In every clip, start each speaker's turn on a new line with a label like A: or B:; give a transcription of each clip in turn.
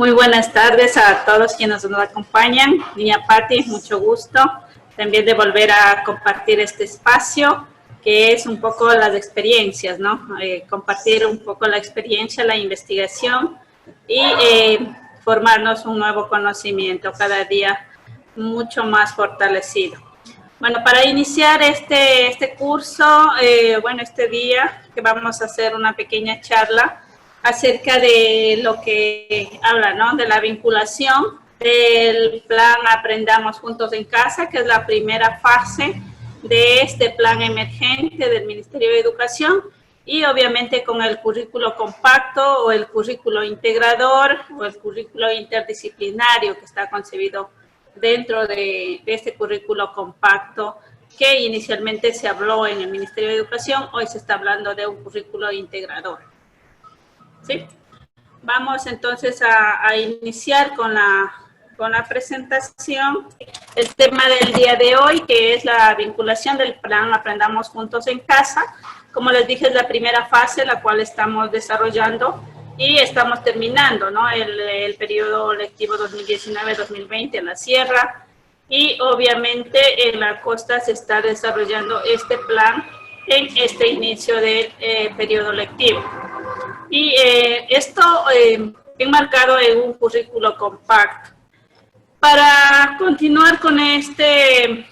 A: Muy buenas tardes a todos quienes nos acompañan. Niña Patti, mucho gusto también de volver a compartir este espacio, que es un poco las experiencias, ¿no? Compartir un poco la experiencia, la investigación y formarnos un nuevo conocimiento cada día mucho más fortalecido. Bueno, para iniciar este curso, este día que vamos a hacer una pequeña charla acerca de lo que habla, ¿no? De la vinculación del plan Aprendamos Juntos en Casa, que es la primera fase de este plan emergente del Ministerio de Educación, y obviamente con el currículo compacto o el currículo integrador o el currículo interdisciplinario que está concebido dentro de este currículo compacto que inicialmente se habló en el Ministerio de Educación. Hoy se está hablando de un currículo integrador. ¿Sí? Vamos entonces a iniciar con la presentación. El tema del día de hoy, que es la vinculación del plan Aprendamos Juntos en Casa. Como les dije, es la primera fase, la cual estamos desarrollando y estamos terminando, ¿no? El periodo lectivo 2019-2020 en la sierra, y obviamente en la costa se está desarrollando este plan en este inicio del periodo lectivo. Y esto enmarcado en un currículo compacto. Para continuar con este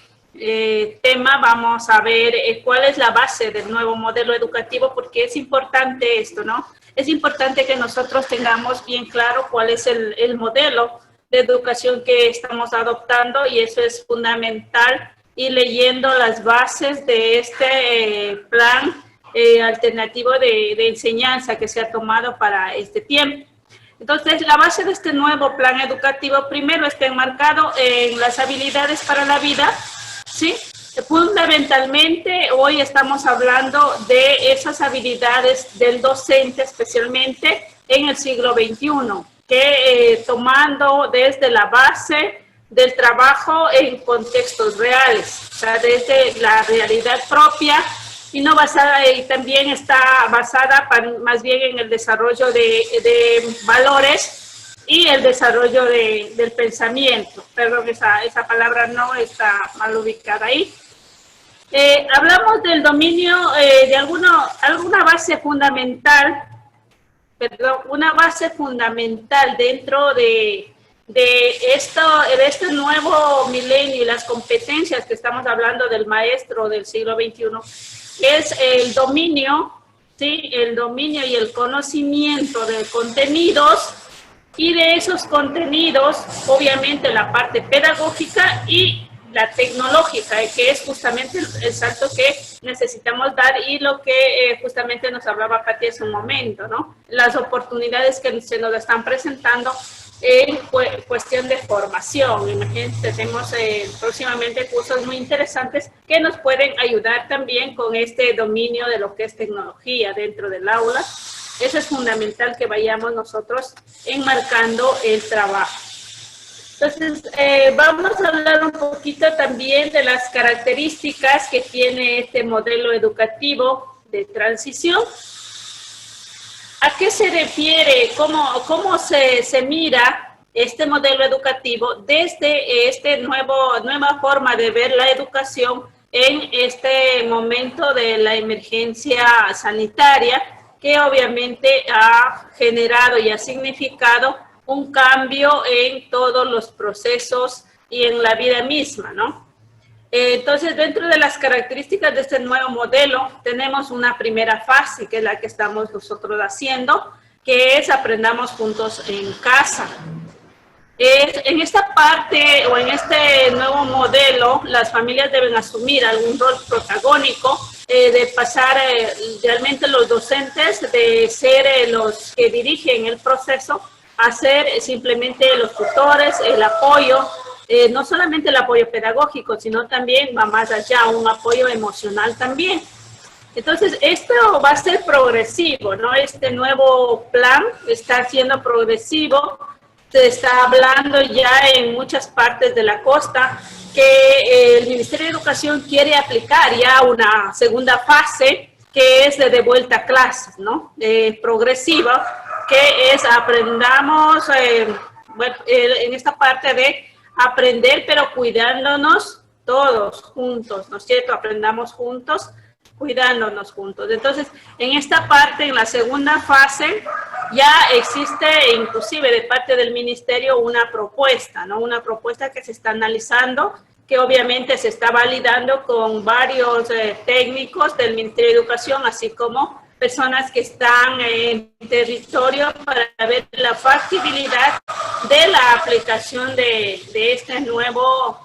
A: tema, vamos a ver cuál es la base del nuevo modelo educativo, porque es importante esto, ¿no? Es importante que nosotros tengamos bien claro cuál es el modelo de educación que estamos adoptando, y eso es fundamental, y leyendo las bases de este plan alternativo de enseñanza que se ha tomado para este tiempo. Entonces, la base de este nuevo plan educativo primero está enmarcado en las habilidades para la vida, ¿sí? Fundamentalmente, hoy estamos hablando de esas habilidades del docente, especialmente en el siglo XXI, que tomando desde la base del trabajo en contextos reales, o sea, desde la realidad propia, y no basada, y también está basada más bien en el desarrollo de valores y el desarrollo del pensamiento. Perdón, esa palabra no está mal ubicada ahí. Hablamos del dominio de alguna base fundamental, una base fundamental dentro de este nuevo milenio y las competencias que estamos hablando del maestro del siglo XXI, es el dominio, ¿sí? El dominio y el conocimiento de contenidos, y de esos contenidos, obviamente, la parte pedagógica y la tecnológica, que es justamente el salto que necesitamos dar, y lo que justamente nos hablaba Patti hace un momento, ¿no? Las oportunidades que se nos están presentando en cuestión de formación. Imagínense, tenemos próximamente cursos muy interesantes que nos pueden ayudar también con este dominio de lo que es tecnología dentro del aula. Eso es fundamental, que vayamos nosotros enmarcando el trabajo. Entonces, vamos a hablar un poquito también de las características que tiene este modelo educativo de transición. ¿A qué se refiere? ¿Cómo se mira este modelo educativo desde esta nueva forma de ver la educación en este momento de la emergencia sanitaria, que obviamente ha generado y ha significado un cambio en todos los procesos y en la vida misma, ¿no? Entonces, dentro de las características de este nuevo modelo, tenemos una primera fase, que es la que estamos nosotros haciendo, que es Aprendamos Juntos en Casa. En esta parte o en este nuevo modelo, las familias deben asumir algún rol protagónico, de pasar realmente los docentes de ser los que dirigen el proceso a ser simplemente los tutores, el apoyo. No solamente el apoyo pedagógico, sino también va más allá, un apoyo emocional también. Entonces, esto va a ser progresivo, ¿no? Este nuevo plan está siendo progresivo. Se está hablando ya en muchas partes de la costa que el Ministerio de Educación quiere aplicar ya una segunda fase, que es de vuelta a clases, ¿no? Progresiva, que es aprendamos, bueno, en esta parte de aprender, pero cuidándonos todos juntos, ¿no es cierto? Aprendamos juntos, cuidándonos juntos. Entonces, en esta parte, en la segunda fase, ya existe inclusive de parte del ministerio una propuesta, ¿no? Una propuesta que se está analizando, que obviamente se está validando con varios técnicos del Ministerio de Educación, así como personas que están en territorio para ver la factibilidad de la aplicación de este nueva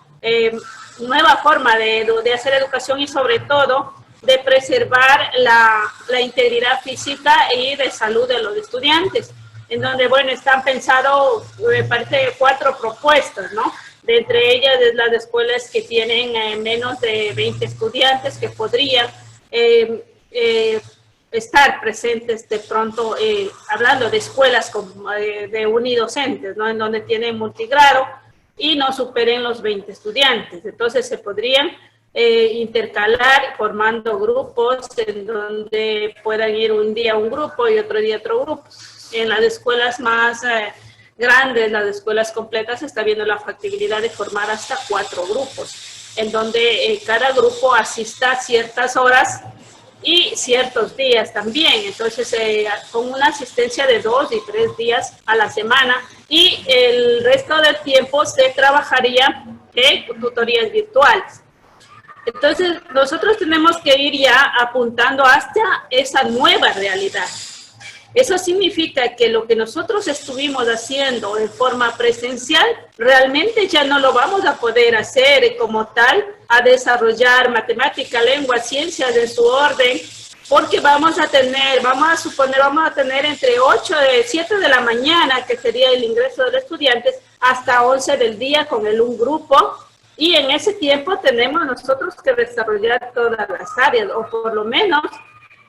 A: forma de hacer educación y sobre todo de preservar la integridad física y de salud de los estudiantes, en donde, bueno, están pensados, me parece, 4 propuestas, ¿no? De entre ellas es las escuelas que tienen menos de 20 estudiantes que podrían estar presentes de pronto, hablando de escuelas de unidocentes, ¿no? En donde tienen multigrado y no superen los 20 estudiantes. Entonces se podrían intercalar formando grupos en donde puedan ir un día un grupo y otro día otro grupo. En las escuelas más grandes, las escuelas completas, se está viendo la factibilidad de formar hasta 4 grupos, en donde cada grupo asista ciertas horas y ciertos días también. Entonces, con una asistencia de 2 y 3 días a la semana, y el resto del tiempo se trabajaría en tutorías virtuales. Entonces, nosotros tenemos que ir ya apuntando hasta esa nueva realidad. Eso significa que lo que nosotros estuvimos haciendo en forma presencial, realmente ya no lo vamos a poder hacer como tal, a desarrollar matemática, lengua, ciencias en su orden, porque vamos a tener entre 7 de la mañana, que sería el ingreso de los estudiantes, hasta 11 del día con un grupo, y en ese tiempo tenemos nosotros que desarrollar todas las áreas, o por lo menos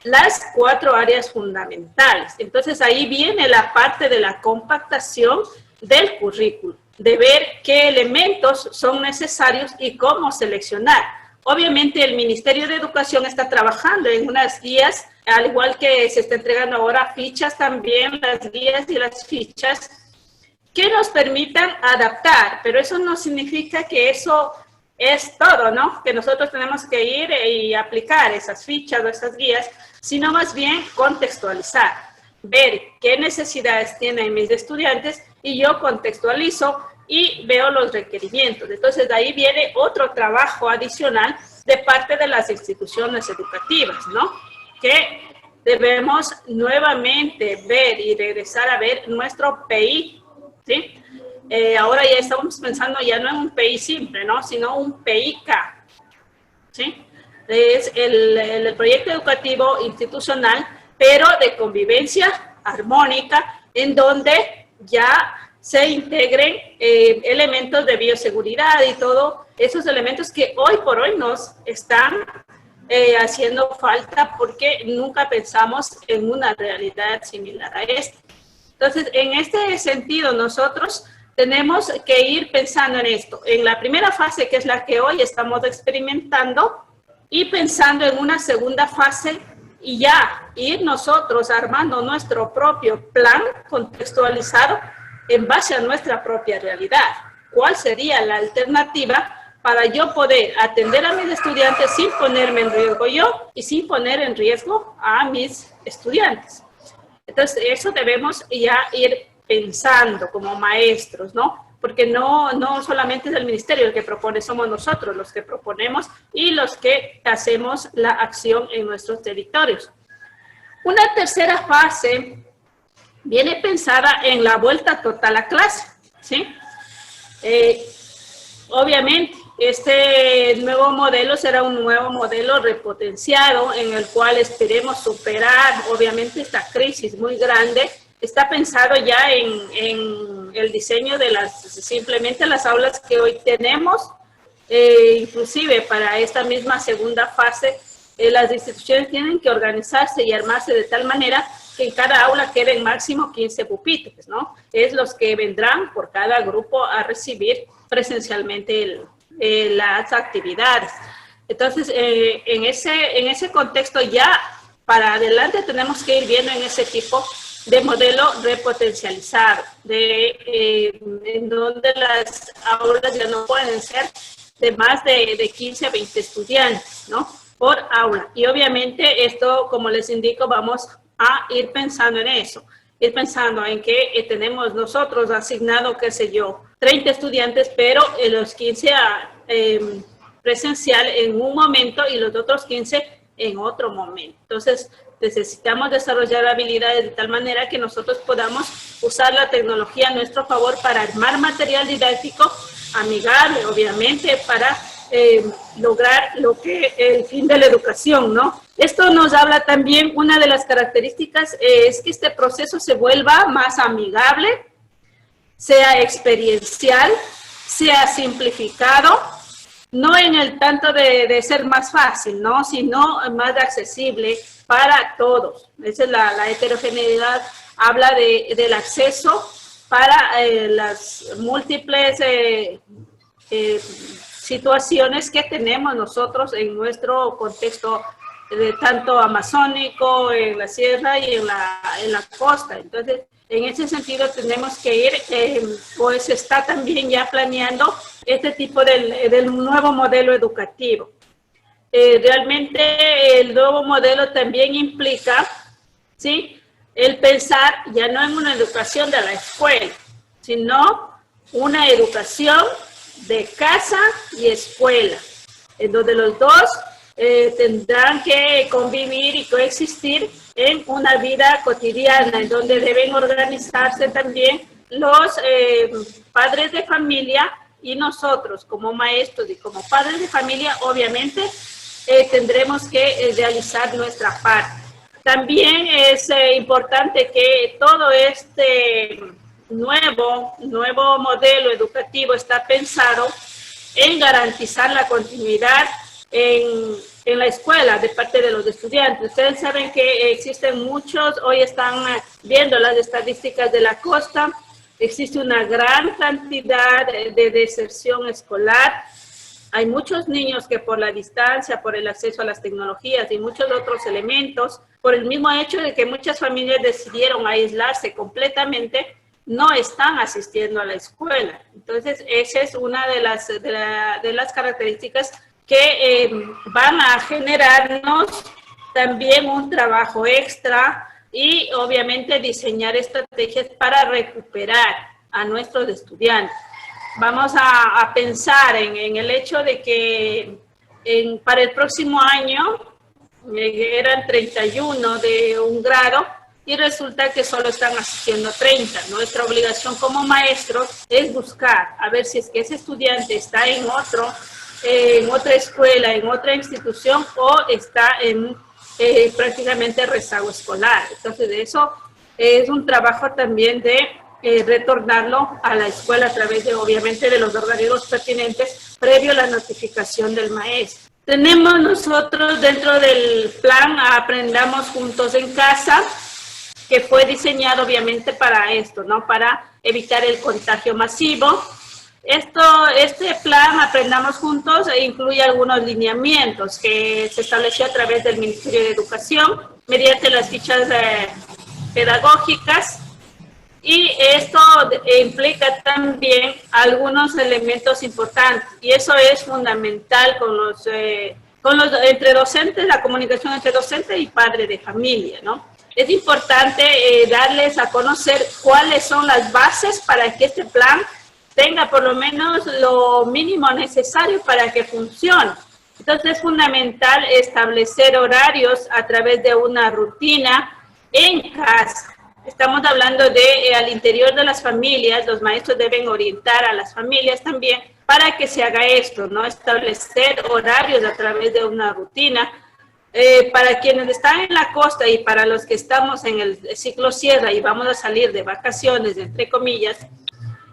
A: las 4 áreas fundamentales. Entonces ahí viene la parte de la compactación del currículo, de ver qué elementos son necesarios y cómo seleccionar. Obviamente el Ministerio de Educación está trabajando en unas guías, al igual que se está entregando ahora fichas también, las guías y las fichas que nos permitan adaptar, pero eso no significa que eso es todo, ¿no? Que nosotros tenemos que ir y aplicar esas fichas o esas guías, sino más bien contextualizar, ver qué necesidades tienen mis estudiantes y yo contextualizo y veo los requerimientos. Entonces, de ahí viene otro trabajo adicional de parte de las instituciones educativas, ¿no? Que debemos nuevamente ver y regresar a ver nuestro PI, ¿sí? Ahora ya estamos pensando ya no en un PI simple, ¿no? Sino un PIK, ¿sí? Es el proyecto educativo institucional, pero de convivencia armónica, en donde ya se integren elementos de bioseguridad y todos esos elementos que hoy por hoy nos están haciendo falta porque nunca pensamos en una realidad similar a esta. Entonces, en este sentido, nosotros tenemos que ir pensando en esto, en la primera fase, que es la que hoy estamos experimentando, y pensando en una segunda fase y ya ir nosotros armando nuestro propio plan contextualizado en base a nuestra propia realidad. ¿Cuál sería la alternativa para yo poder atender a mis estudiantes sin ponerme en riesgo yo y sin poner en riesgo a mis estudiantes? Entonces, eso debemos ya ir pensando como maestros, ¿no? Porque no solamente es el ministerio el que propone, somos nosotros los que proponemos y los que hacemos la acción en nuestros territorios. Una tercera fase viene pensada en la vuelta total a clase, ¿sí? Obviamente, este nuevo modelo será un nuevo modelo repotenciado en el cual esperemos superar, obviamente, esta crisis muy grande. Está pensado ya en el diseño de simplemente las aulas que hoy tenemos, inclusive para esta misma segunda fase, las instituciones tienen que organizarse y armarse de tal manera que en cada aula queden máximo 15 pupitres, ¿no? Es los que vendrán por cada grupo a recibir presencialmente las actividades. Entonces, en ese contexto ya para adelante tenemos que ir viendo en ese tipo de modelo repotencializado, en donde las aulas ya no pueden ser de más de 15 a 20 estudiantes, ¿no? Por aula. Y obviamente esto, como les indico, vamos a ir pensando en eso, ir pensando en que tenemos nosotros asignado, qué sé yo, 30 estudiantes, pero los 15 presencial en un momento y los otros 15 en otro momento. Entonces, necesitamos desarrollar habilidades de tal manera que nosotros podamos usar la tecnología a nuestro favor para armar material didáctico amigable, obviamente, para lograr el fin de la educación, ¿no? Esto nos habla también, una de las características es que este proceso se vuelva más amigable, sea experiencial, sea simplificado, no en el tanto de ser más fácil, ¿no? Sino más accesible para todos. Esa es la heterogeneidad, habla del acceso para las múltiples situaciones que tenemos nosotros en nuestro contexto tanto amazónico, en la sierra y en la costa. Entonces, en ese sentido tenemos que ir, pues está también ya planeando este tipo del nuevo modelo educativo. Realmente el nuevo modelo también implica, ¿sí?, el pensar ya no en una educación de la escuela, sino una educación de casa y escuela, en donde los dos tendrán que convivir y coexistir en una vida cotidiana, en donde deben organizarse también los padres de familia y nosotros como maestros y como padres de familia, obviamente, tendremos que realizar nuestra parte. También es importante que todo este nuevo modelo educativo está pensado en garantizar la continuidad en la escuela de parte de los estudiantes. Ustedes saben que existen muchos, hoy están viendo las estadísticas de la costa, existe una gran cantidad de deserción escolar. Hay muchos niños que por la distancia, por el acceso a las tecnologías y muchos otros elementos, por el mismo hecho de que muchas familias decidieron aislarse completamente, no están asistiendo a la escuela. Entonces, esa es una de las características que van a generarnos también un trabajo extra y obviamente diseñar estrategias para recuperar a nuestros estudiantes. Vamos a pensar en el hecho de que para el próximo año eran 31 de un grado y resulta que solo están asistiendo 30. Nuestra obligación como maestros es buscar a ver si es que ese estudiante está en otra escuela, en otra institución o está en prácticamente rezago escolar. Entonces, eso es un trabajo también de retornarlo a la escuela a través de, obviamente, de los organismos pertinentes previo a la notificación del maestro. Tenemos nosotros dentro del plan Aprendamos Juntos en Casa, que fue diseñado obviamente para esto, ¿no? Para evitar el contagio masivo. Este plan Aprendamos Juntos incluye algunos lineamientos que se estableció a través del Ministerio de Educación mediante las fichas pedagógicas, y esto implica también algunos elementos importantes, y eso es fundamental entre docentes, la comunicación entre docente y padre de familia, ¿no? Es importante darles a conocer cuáles son las bases para que este plan tenga por lo menos lo mínimo necesario para que funcione. Entonces es fundamental establecer horarios a través de una rutina en casa. Estamos hablando al interior de las familias, los maestros deben orientar a las familias también para que se haga esto, ¿no? Establecer horarios a través de una rutina. Para quienes están en la costa y para los que estamos en el ciclo sierra y vamos a salir de vacaciones, entre comillas,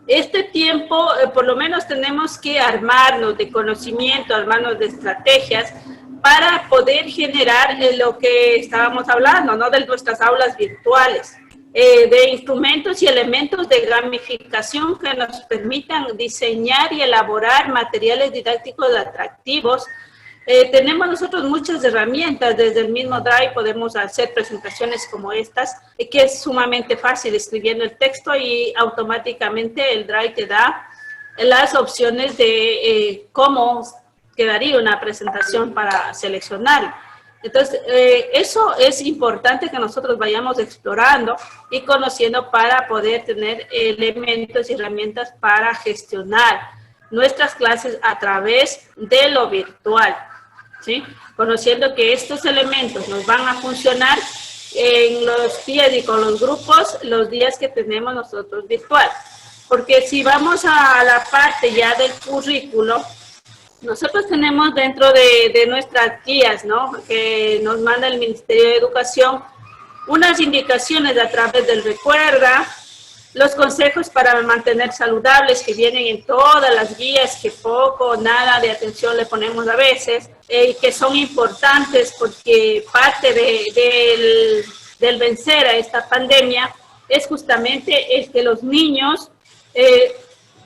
A: este tiempo por lo menos tenemos que armarnos de conocimiento, armarnos de estrategias para poder generar lo que estábamos hablando, ¿no? De nuestras aulas virtuales, de instrumentos y elementos de gamificación que nos permitan diseñar y elaborar materiales didácticos atractivos tenemos nosotros muchas herramientas, desde el mismo Drive podemos hacer presentaciones como estas, que es sumamente fácil escribiendo el texto y automáticamente el Drive te da las opciones de cómo quedaría una presentación para seleccionar. Entonces, eso es importante que nosotros vayamos explorando y conociendo para poder tener elementos y herramientas para gestionar nuestras clases a través de lo virtual, ¿sí? Conociendo que estos elementos nos van a funcionar en los días y con los grupos, los días que tenemos nosotros virtual. Porque si vamos a la parte ya del currículo, nosotros tenemos dentro de nuestras guías, ¿no?, que nos manda el Ministerio de Educación, unas indicaciones a través del Recuerda, los consejos para mantener saludables que vienen en todas las guías, que poco o nada de atención le ponemos a veces, y que son importantes porque parte del vencer a esta pandemia es justamente el que los niños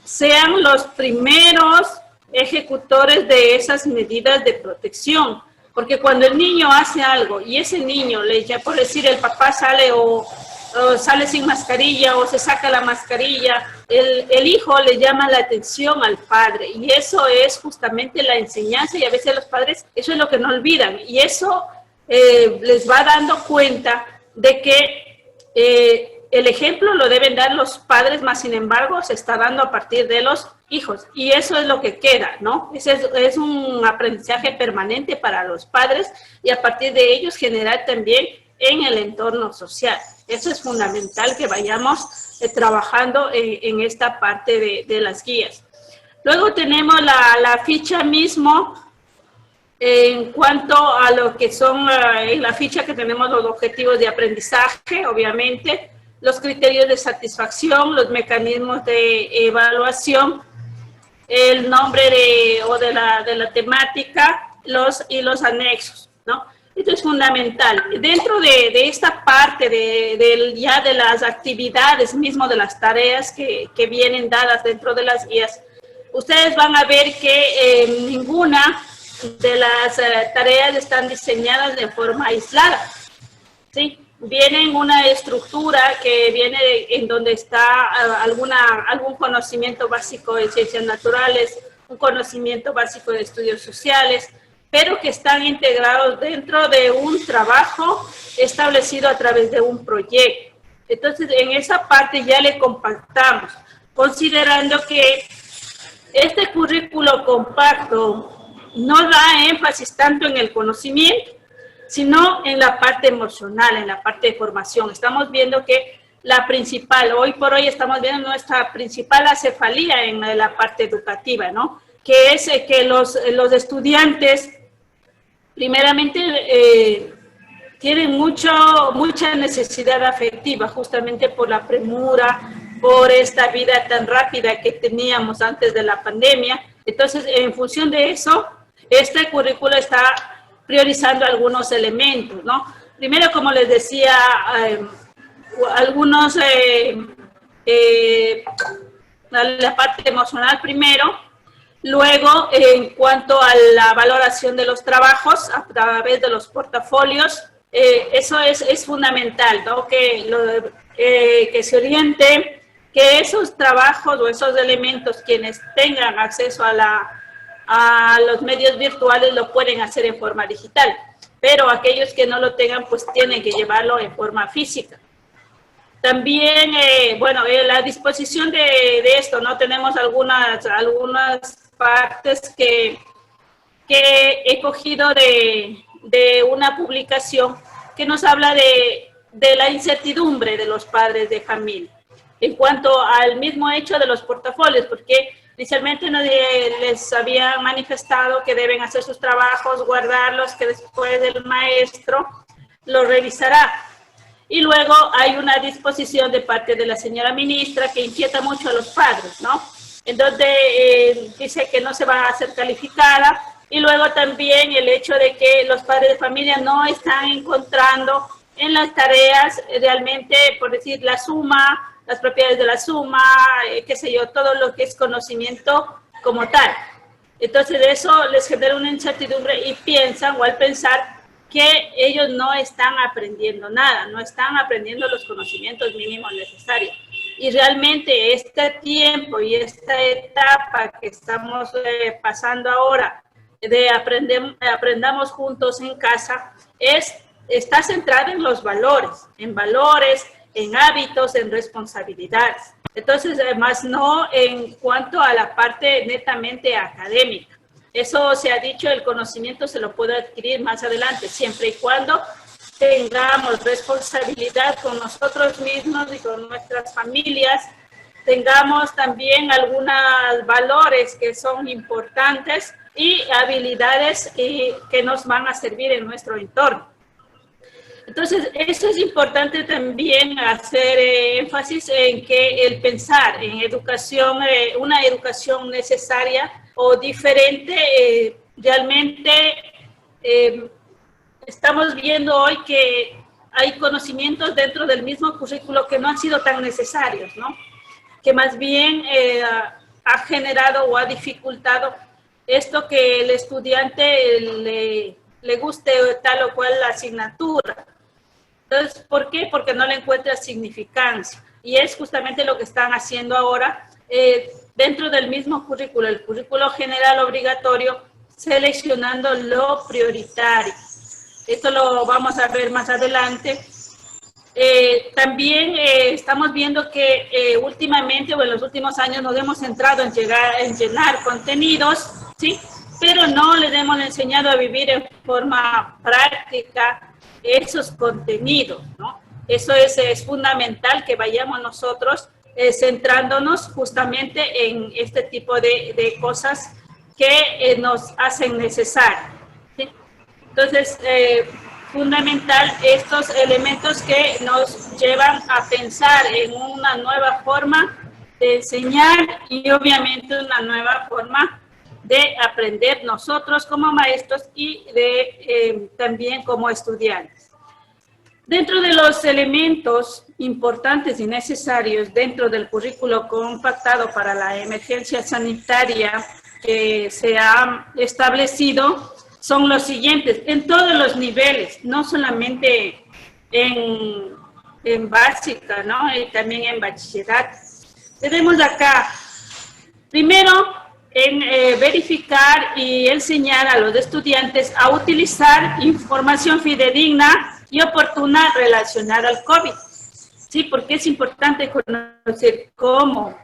A: sean los primeros ejecutores de esas medidas de protección, porque cuando el niño hace algo y ese niño, ya por decir, el papá sale o sale sin mascarilla o se saca la mascarilla, el hijo le llama la atención al padre, y eso es justamente la enseñanza, y a veces los padres eso es lo que no olvidan, y eso les va dando cuenta de que el ejemplo lo deben dar los padres, más sin embargo se está dando a partir de los hijos, y eso es lo que queda, ¿no? Ese es un aprendizaje permanente para los padres, y a partir de ellos generar también en el entorno social. Eso es fundamental, que vayamos trabajando en esta parte de las guías. Luego tenemos la ficha mismo, en cuanto a lo que son, en la ficha que tenemos los objetivos de aprendizaje, obviamente, los criterios de satisfacción, los mecanismos de evaluación, el nombre de la temática, y los anexos, ¿no? Esto es fundamental. Dentro de esta parte ya de las actividades mismo, de las tareas que vienen dadas dentro de las guías, ustedes van a ver que ninguna de las tareas están diseñadas de forma aislada, ¿sí? Vienen una estructura que viene en donde está algún conocimiento básico de ciencias naturales, un conocimiento básico de estudios sociales, pero que están integrados dentro de un trabajo establecido a través de un proyecto. Entonces, en esa parte ya le compactamos, considerando que este currículo compacto no da énfasis tanto en el conocimiento, sino en la parte emocional, en la parte de formación. Estamos viendo que la principal, hoy por hoy estamos viendo nuestra principal acefalía en la parte educativa, ¿no? Que es que los estudiantes, primeramente, tienen mucha necesidad afectiva, justamente por la premura, por esta vida tan rápida que teníamos antes de la pandemia. Entonces, en función de eso, este currículo está priorizando algunos elementos, ¿no? Primero, como les decía, algunos, la parte emocional primero, luego, en cuanto a la valoración de los trabajos a través de los portafolios, eso es fundamental, ¿no? Que se oriente, que esos trabajos o esos elementos, quienes tengan acceso a los medios virtuales, lo pueden hacer en forma digital, pero aquellos que no lo tengan, pues tienen que llevarlo en forma física. También, bueno, la disposición de esto, ¿no? Tenemos algunas partes que he cogido de una publicación que nos habla de la incertidumbre de los padres de familia en cuanto al mismo hecho de los portafolios, porque inicialmente les habían manifestado que deben hacer sus trabajos, guardarlos, que después el maestro los revisará. Y luego hay una disposición de parte de la señora ministra que inquieta mucho a los padres, ¿no? En donde dice que no se va a hacer calificada, y luego también el hecho de que los padres de familia no están encontrando en las tareas realmente, por decir, la suma, las propiedades de la suma, qué sé yo, todo lo que es conocimiento como tal. Entonces eso les genera una incertidumbre y piensan, o al pensar, que ellos no están aprendiendo nada, no están aprendiendo los conocimientos mínimos necesarios. Y realmente este tiempo y esta etapa que estamos pasando ahora de aprendamos juntos en casa está centrada en los valores, en hábitos, en responsabilidades. Entonces, además, no en cuanto a la parte netamente académica. Eso se ha dicho, el conocimiento se lo puede adquirir más adelante, siempre y cuando tengamos responsabilidad con nosotros mismos y con nuestras familias, tengamos también algunos valores que son importantes y habilidades que nos van a servir en nuestro entorno. Entonces, eso es importante también hacer énfasis en que el pensar en educación, una educación necesaria o diferente, realmente estamos viendo hoy que hay conocimientos dentro del mismo currículo que no han sido tan necesarios, ¿no? Que más bien ha generado o ha dificultado esto que el estudiante le guste tal o cual la asignatura. Entonces, ¿por qué? Porque no le encuentra significancia. Y es justamente lo que están haciendo ahora dentro del mismo currículo, el currículo general obligatorio, seleccionando lo prioritario. Esto lo vamos a ver más adelante. También estamos viendo que últimamente o en los últimos años nos hemos centrado en llenar contenidos, ¿sí? Pero no les hemos enseñado a vivir en forma práctica esos contenidos, ¿no? Eso es fundamental que vayamos nosotros centrándonos justamente en este tipo de cosas que nos hacen necesarios, ¿sí? Entonces, fundamental estos elementos que nos llevan a pensar en una nueva forma de enseñar y obviamente una nueva forma de aprender nosotros como maestros y también como estudiantes. Dentro de los elementos importantes y necesarios dentro del currículo compactado para la emergencia sanitaria que se ha establecido son los siguientes, en todos los niveles, no solamente en básica, ¿no? Y también en bachillerato. Tenemos acá, primero, en verificar y enseñar a los estudiantes a utilizar información fidedigna y oportuna relacionada al COVID. Sí, porque es importante conocer cómo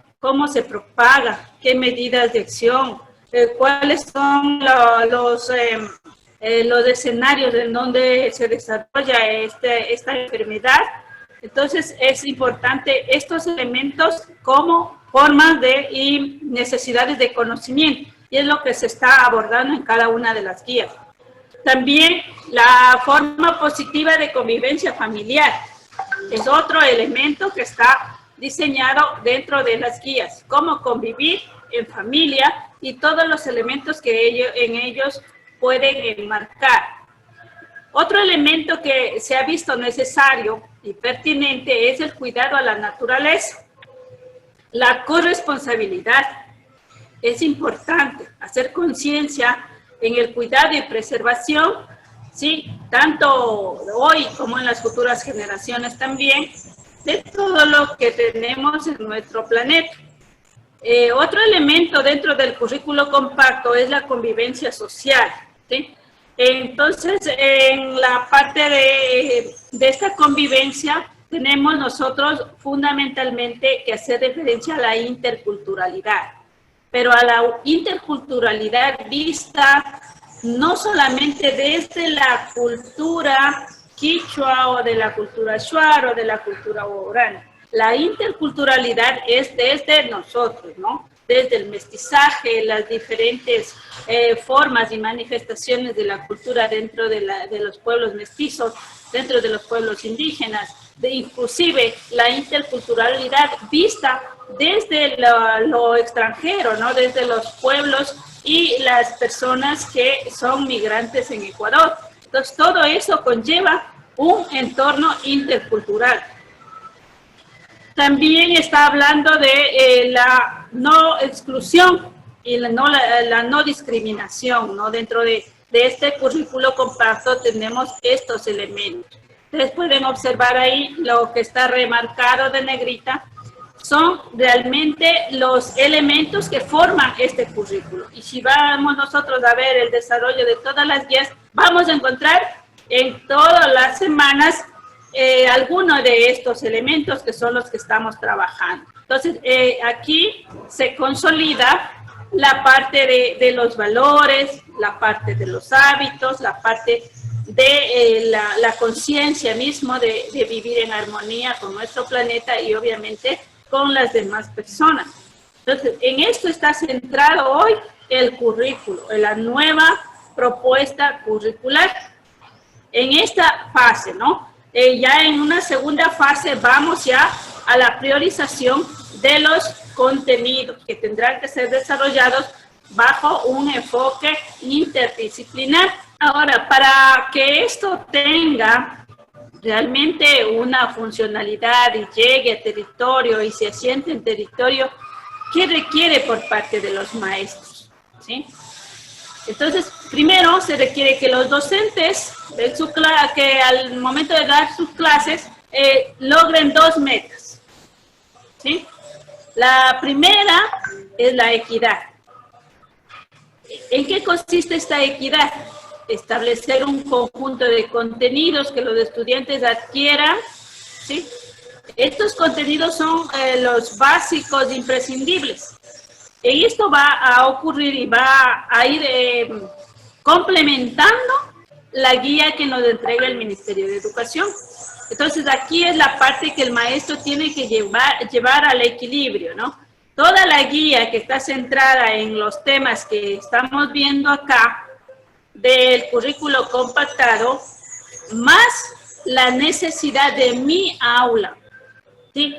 A: se propaga, qué medidas de acción, cuáles son los escenarios en donde se desarrolla esta enfermedad. Entonces, es importante estos elementos como formas y necesidades de conocimiento, y es lo que se está abordando en cada una de las guías. También la forma positiva de convivencia familiar es otro elemento que está diseñado dentro de las guías, cómo convivir en familia y todos los elementos que en ellos pueden enmarcar. Otro elemento que se ha visto necesario y pertinente es el cuidado a la naturaleza. La corresponsabilidad. Es importante hacer conciencia en el cuidado y preservación, ¿sí? Tanto hoy como en las futuras generaciones también, de todo lo que tenemos en nuestro planeta. Otro elemento dentro del currículo compacto es la convivencia social, ¿sí? Entonces, en la parte de esta convivencia, tenemos nosotros fundamentalmente que hacer referencia a la interculturalidad, pero a la interculturalidad vista no solamente desde la cultura quichua o de la cultura shuar o de la cultura guaraní. La interculturalidad es desde nosotros, ¿no? Desde el mestizaje, las diferentes formas y manifestaciones de la cultura dentro de los pueblos mestizos, dentro de los pueblos indígenas, inclusive la interculturalidad vista desde lo extranjero, ¿no? Desde los pueblos y las personas que son migrantes en Ecuador. Entonces, todo eso conlleva un entorno intercultural. También está hablando de la no exclusión, y la no discriminación, ¿no? Dentro de este currículo compacto tenemos estos elementos. Ustedes pueden observar ahí lo que está remarcado de negrita, son realmente los elementos que forman este currículo. Y si vamos nosotros a ver el desarrollo de todas las guías, vamos a encontrar en todas las semanas algunos de estos elementos que son los que estamos trabajando. Entonces, aquí se consolida la parte de los valores, la parte de los hábitos, la parte de la conciencia mismo de vivir en armonía con nuestro planeta y obviamente con las demás personas. Entonces, en esto está centrado hoy el currículo, en la nueva propuesta curricular. En esta fase, ¿no? Ya en una segunda fase vamos ya a la priorización de los contenidos que tendrán que ser desarrollados bajo un enfoque interdisciplinar. Ahora, para que esto tenga realmente una funcionalidad y llegue a territorio y se asiente en territorio, ¿qué requiere por parte de los maestros? ¿Sí? Entonces, primero se requiere que los docentes, que al momento de dar sus clases, logren dos metas. ¿Sí? La primera es la equidad. ¿En qué consiste esta equidad? Establecer un conjunto de contenidos que los estudiantes adquieran, ¿sí? Estos contenidos son los básicos imprescindibles. Y esto va a ocurrir y va a ir complementando la guía que nos entrega el Ministerio de Educación. Entonces, aquí es la parte que el maestro tiene que llevar al equilibrio, ¿no? Toda la guía que está centrada en los temas que estamos viendo acá, del currículo compactado, más la necesidad de mi aula, ¿sí?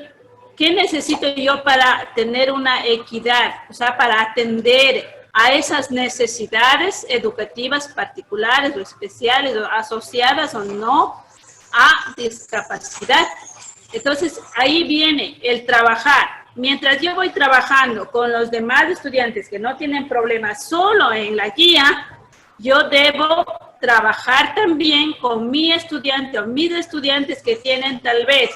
A: ¿Qué necesito yo para tener una equidad? O sea, para atender a esas necesidades educativas particulares o especiales o asociadas o no a discapacidad. Entonces, ahí viene el trabajar. Mientras yo voy trabajando con los demás estudiantes que no tienen problemas solo en la guía, yo debo trabajar también con mi estudiante o mis estudiantes que tienen tal vez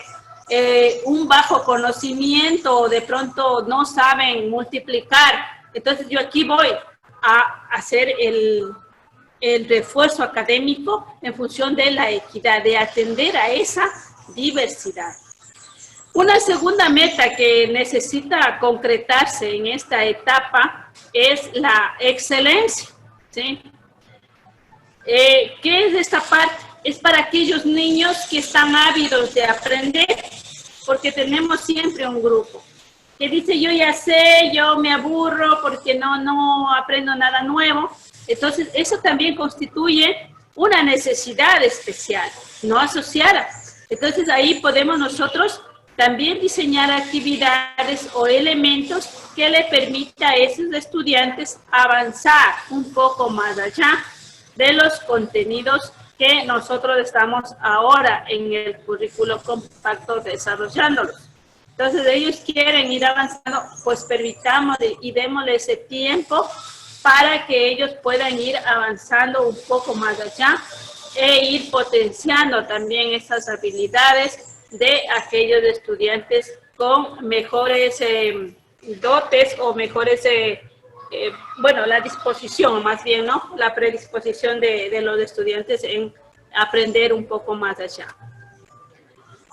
A: un bajo conocimiento o de pronto no saben multiplicar. Entonces yo aquí voy a hacer el refuerzo académico en función de la equidad, de atender a esa diversidad. Una segunda meta que necesita concretarse en esta etapa es la excelencia, ¿sí? ¿Qué es esta parte? Es para aquellos niños que están ávidos de aprender, porque tenemos siempre un grupo que dice, yo ya sé, yo me aburro porque no aprendo nada nuevo. Entonces, eso también constituye una necesidad especial, no asociada. Entonces, ahí podemos nosotros también diseñar actividades o elementos que le permita a esos estudiantes avanzar un poco más allá de los contenidos que nosotros estamos ahora en el currículo compacto desarrollándolos. Entonces, ellos quieren ir avanzando, pues permitamos y démosle ese tiempo para que ellos puedan ir avanzando un poco más allá e ir potenciando también esas habilidades de aquellos estudiantes con mejores dotes o mejores, bueno, la disposición más bien, ¿no? La predisposición de los estudiantes en aprender un poco más allá.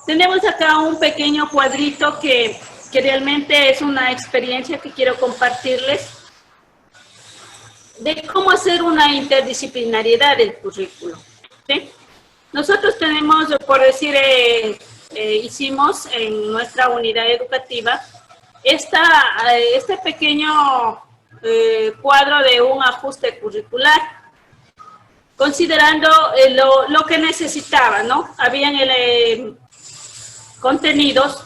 A: Tenemos acá un pequeño cuadrito que realmente es una experiencia que quiero compartirles de cómo hacer una interdisciplinariedad del currículo, ¿sí? Nosotros tenemos, por decir, hicimos en nuestra unidad educativa este pequeño cuadro de un ajuste curricular, considerando lo que necesitaba, ¿no? Habían contenidos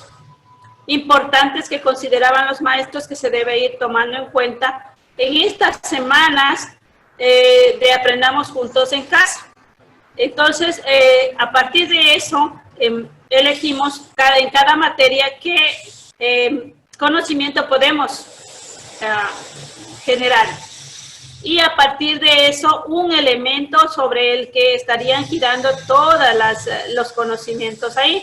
A: importantes que consideraban los maestros que se debe ir tomando en cuenta en estas semanas de Aprendamos Juntos en Casa. Entonces, a partir de eso, elegimos en cada materia qué conocimiento podemos general. Y a partir de eso, un elemento sobre el que estarían girando todos los conocimientos ahí.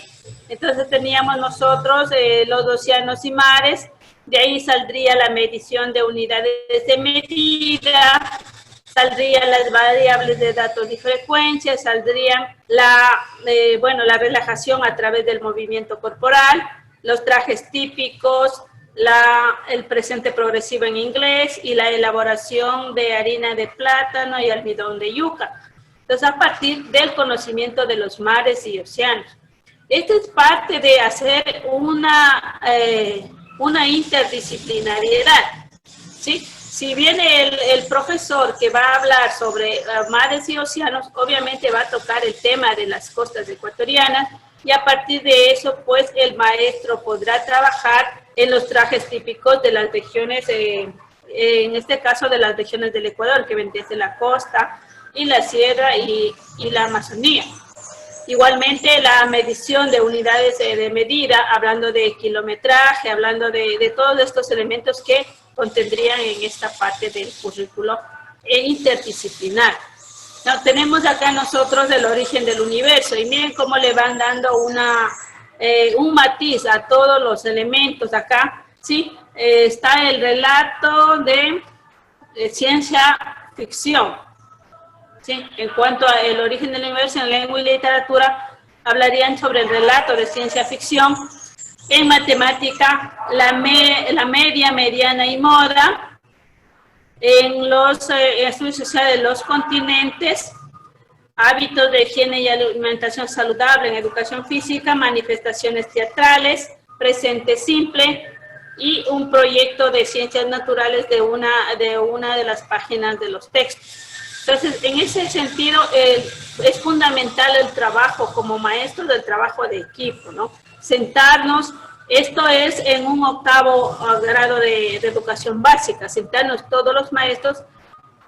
A: Entonces teníamos nosotros los océanos y mares, de ahí saldría la medición de unidades de medida, saldrían las variables de datos y frecuencia, saldrían la relajación a través del movimiento corporal, los trajes típicos, el presente progresivo en inglés y la elaboración de harina de plátano y almidón de yuca. Entonces, a partir del conocimiento de los mares y océanos. Esto es parte de hacer una interdisciplinariedad, ¿sí? Si viene el profesor que va a hablar sobre mares y océanos, obviamente va a tocar el tema de las costas ecuatorianas y a partir de eso, pues el maestro podrá trabajar en los trajes típicos de las regiones, en este caso de las regiones del Ecuador, que ven desde la costa y la sierra y la Amazonía. Igualmente, la medición de unidades de medida, hablando de kilometraje, hablando de todos estos elementos que contendrían en esta parte del currículo interdisciplinar. No, tenemos acá nosotros el origen del universo y miren cómo le van dando un matiz a todos los elementos acá, ¿sí? Está el relato de ciencia ficción, ¿sí? En cuanto al origen del universo, en lengua y literatura hablarían sobre el relato de ciencia ficción. En matemática, la media, mediana y moda. En los estudios sociales de los continentes, hábitos de higiene y alimentación saludable en educación física, manifestaciones teatrales, presente simple y un proyecto de ciencias naturales de una de las páginas de los textos. Entonces, en ese sentido, es fundamental el trabajo como maestro, del trabajo de equipo, ¿no? Sentarnos. Esto es en un 8º grado de educación básica, sentarnos todos los maestros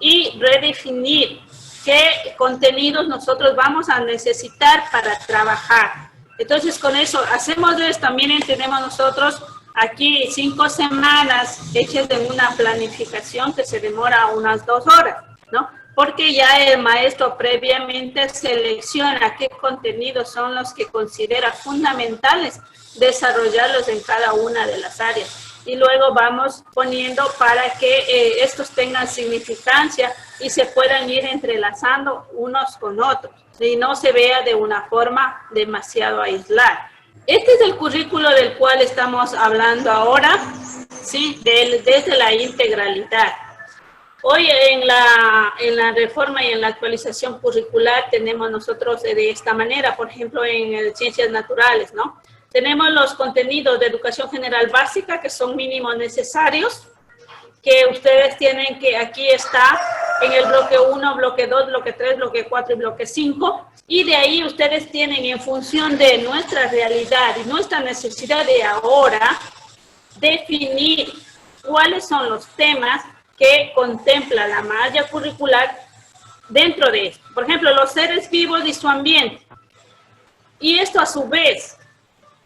A: y redefinir qué contenidos nosotros vamos a necesitar para trabajar. Entonces, con eso hacemos esto, también tenemos nosotros aquí 5 semanas hechas en una planificación que se demora unas 2 horas, ¿no? Porque ya el maestro previamente selecciona qué contenidos son los que considera fundamentales desarrollarlos en cada una de las áreas. Y luego vamos poniendo para que estos tengan significancia y se puedan ir entrelazando unos con otros y no se vea de una forma demasiado aislada. Este es el currículo del cual estamos hablando ahora, ¿sí? Desde la integralidad. Hoy en la reforma y en la actualización curricular tenemos nosotros de esta manera, por ejemplo, en ciencias naturales, ¿no? Tenemos los contenidos de educación general básica que son mínimos necesarios, que ustedes tienen que aquí está en el bloque 1, bloque 2, bloque 3, bloque 4 y bloque 5. Y de ahí ustedes tienen en función de nuestra realidad y nuestra necesidad de ahora, definir cuáles son los temas que contempla la malla curricular dentro de esto. Por ejemplo, los seres vivos y su ambiente. Y esto a su vez,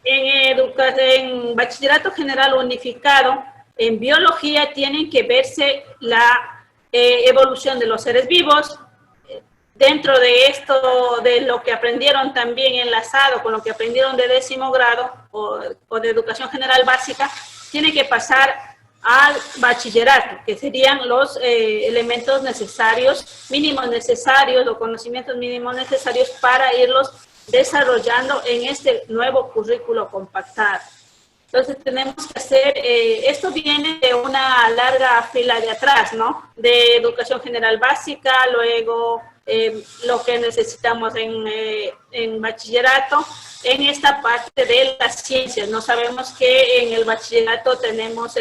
A: en bachillerato general unificado, en biología tienen que verse la evolución de los seres vivos. Dentro de esto, de lo que aprendieron también enlazado con lo que aprendieron de 10º grado o de educación general básica, tiene que pasar al bachillerato, que serían los elementos necesarios, mínimos necesarios, los conocimientos mínimos necesarios para irlos desarrollando en este nuevo currículo compactado. Entonces tenemos que hacer, esto viene de una larga fila de atrás, ¿no? De educación general básica, luego lo que necesitamos en bachillerato, en esta parte de las ciencias. No sabemos que en el bachillerato tenemos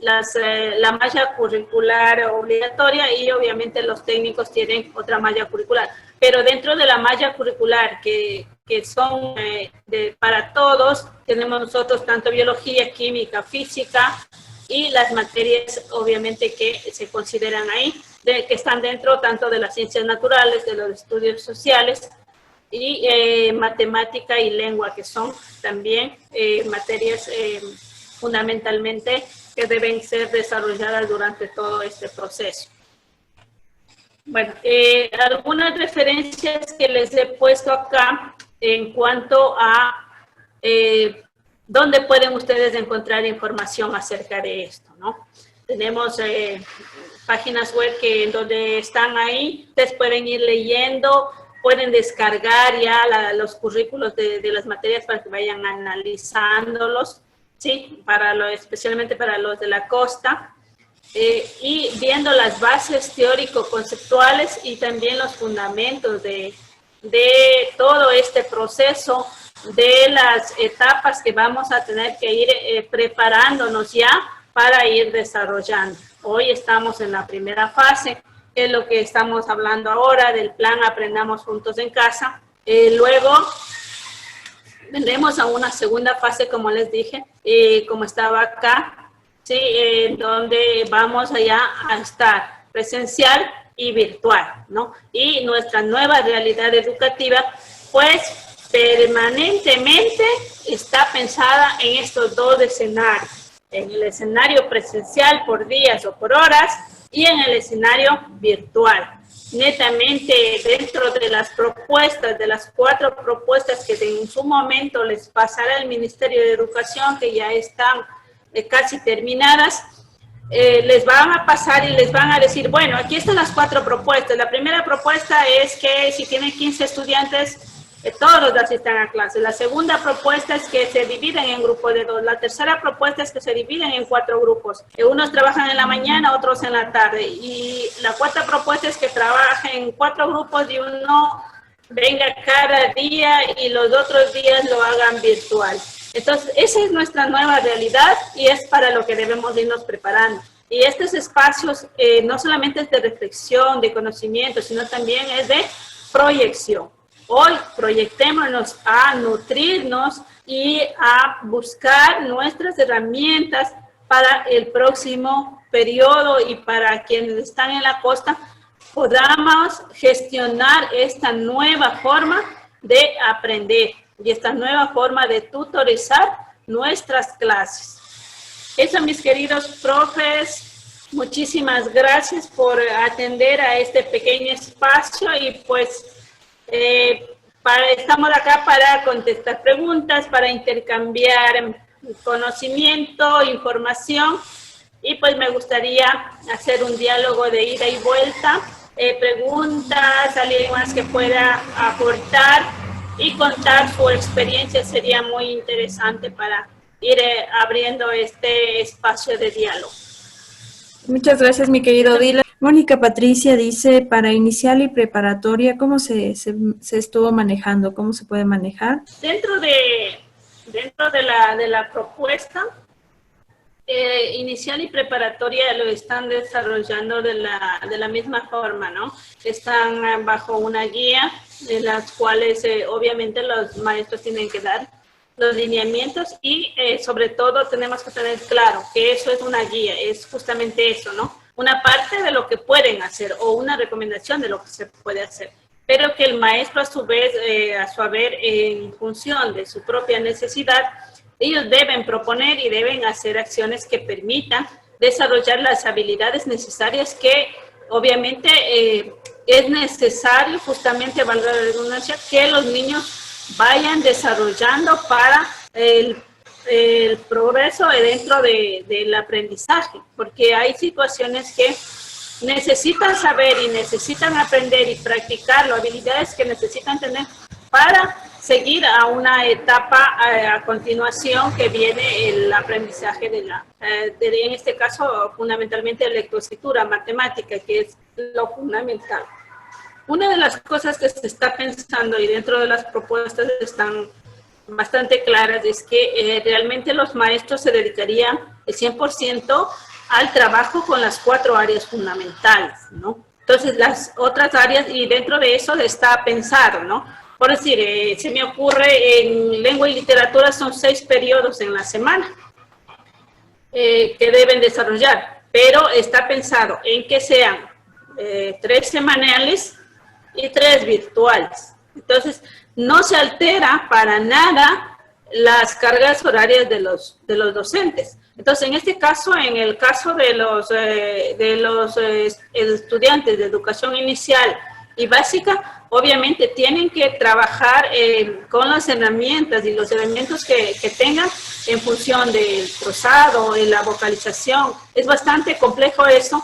A: la malla curricular obligatoria y obviamente los técnicos tienen otra malla curricular. Pero dentro de la malla curricular que son para todos, tenemos nosotros tanto biología, química, física y las materias obviamente que se consideran ahí, que están dentro tanto de las ciencias naturales, de los estudios sociales y matemática y lengua, que son también materias fundamentalmente que deben ser desarrolladas durante todo este proceso. Bueno, algunas referencias que les he puesto acá en cuanto a dónde pueden ustedes encontrar información acerca de esto, ¿no? Tenemos páginas web donde están ahí, ustedes pueden ir leyendo, pueden descargar ya los currículos de las materias para que vayan analizándolos, ¿sí? Especialmente para los de la costa. Y viendo las bases teórico-conceptuales y también los fundamentos de todo este proceso, de las etapas que vamos a tener que ir preparándonos ya para ir desarrollando. Hoy estamos en la primera fase, que es lo que estamos hablando ahora, del plan Aprendamos Juntos en Casa. Luego vendremos a una segunda fase, como les dije, como estaba acá, sí, donde vamos allá a estar presencial y virtual, ¿no? Y nuestra nueva realidad educativa, pues, permanentemente está pensada en estos dos escenarios, en el escenario presencial por días o por horas y en el escenario virtual. Netamente dentro de las propuestas, de las 4 propuestas que en su momento les pasará el Ministerio de Educación, que ya están casi terminadas, les van a pasar y les van a decir, bueno, aquí están las 4 propuestas. La primera propuesta es que si tienen 15 estudiantes, todos asistan a clase. La segunda propuesta es que se dividen en grupos de 2. La tercera propuesta es que se dividen en 4 grupos. Unos trabajan en la mañana, otros en la tarde. Y la cuarta propuesta es que trabajen en 4 grupos y uno venga cada día y los otros días lo hagan virtual. Entonces, esa es nuestra nueva realidad y es para lo que debemos irnos preparando. Y estos espacios no solamente es de reflexión, de conocimiento, sino también es de proyección. Hoy proyectémonos a nutrirnos y a buscar nuestras herramientas para el próximo periodo y para quienes están en la costa podamos gestionar esta nueva forma de aprender y esta nueva forma de tutorizar nuestras clases. Eso, mis queridos profes, muchísimas gracias por atender a este pequeño espacio y pues estamos acá para contestar preguntas, para intercambiar conocimiento, información y pues me gustaría hacer un diálogo de ida y vuelta, preguntas, alguien más que pueda aportar y contar su experiencia sería muy interesante para ir abriendo este espacio de diálogo.
B: Muchas gracias, mi querido Dylan. Mónica Patricia dice, para inicial y preparatoria, ¿cómo se estuvo manejando? ¿Cómo se puede manejar?
A: Dentro de la propuesta, inicial y preparatoria lo están desarrollando de la misma forma, ¿no? Están bajo una guía de las cuales obviamente los maestros tienen que dar los lineamientos y sobre todo tenemos que tener claro que eso es una guía, es justamente eso, ¿no? Una parte de lo que pueden hacer o una recomendación de lo que se puede hacer, pero que el maestro a su vez, a su haber, en función de su propia necesidad, ellos deben proponer y deben hacer acciones que permitan desarrollar las habilidades necesarias que obviamente es necesario justamente, valga la redundancia, que los niños vayan desarrollando para el progreso dentro del aprendizaje, porque hay situaciones que necesitan saber y necesitan aprender y practicarlo, habilidades que necesitan tener para seguir a una etapa a continuación que viene el aprendizaje en este caso fundamentalmente lectoescritura, matemática, que es lo fundamental. Una de las cosas que se está pensando y dentro de las propuestas están bastante claras es que realmente los maestros se dedicarían el 100% al trabajo con las 4 áreas fundamentales, ¿no? Entonces las otras áreas y dentro de eso está pensado, ¿no? Por decir, se me ocurre en lengua y literatura son 6 periodos en la semana que deben desarrollar, pero está pensado en que sean 3 semanales y 3 virtuales. Entonces, no se altera para nada las cargas horarias de los docentes. Entonces, en este caso, en el caso de los estudiantes de educación inicial y básica, obviamente tienen que trabajar con las herramientas y los elementos que tengan en función del cruzado, de la vocalización. Es bastante complejo eso,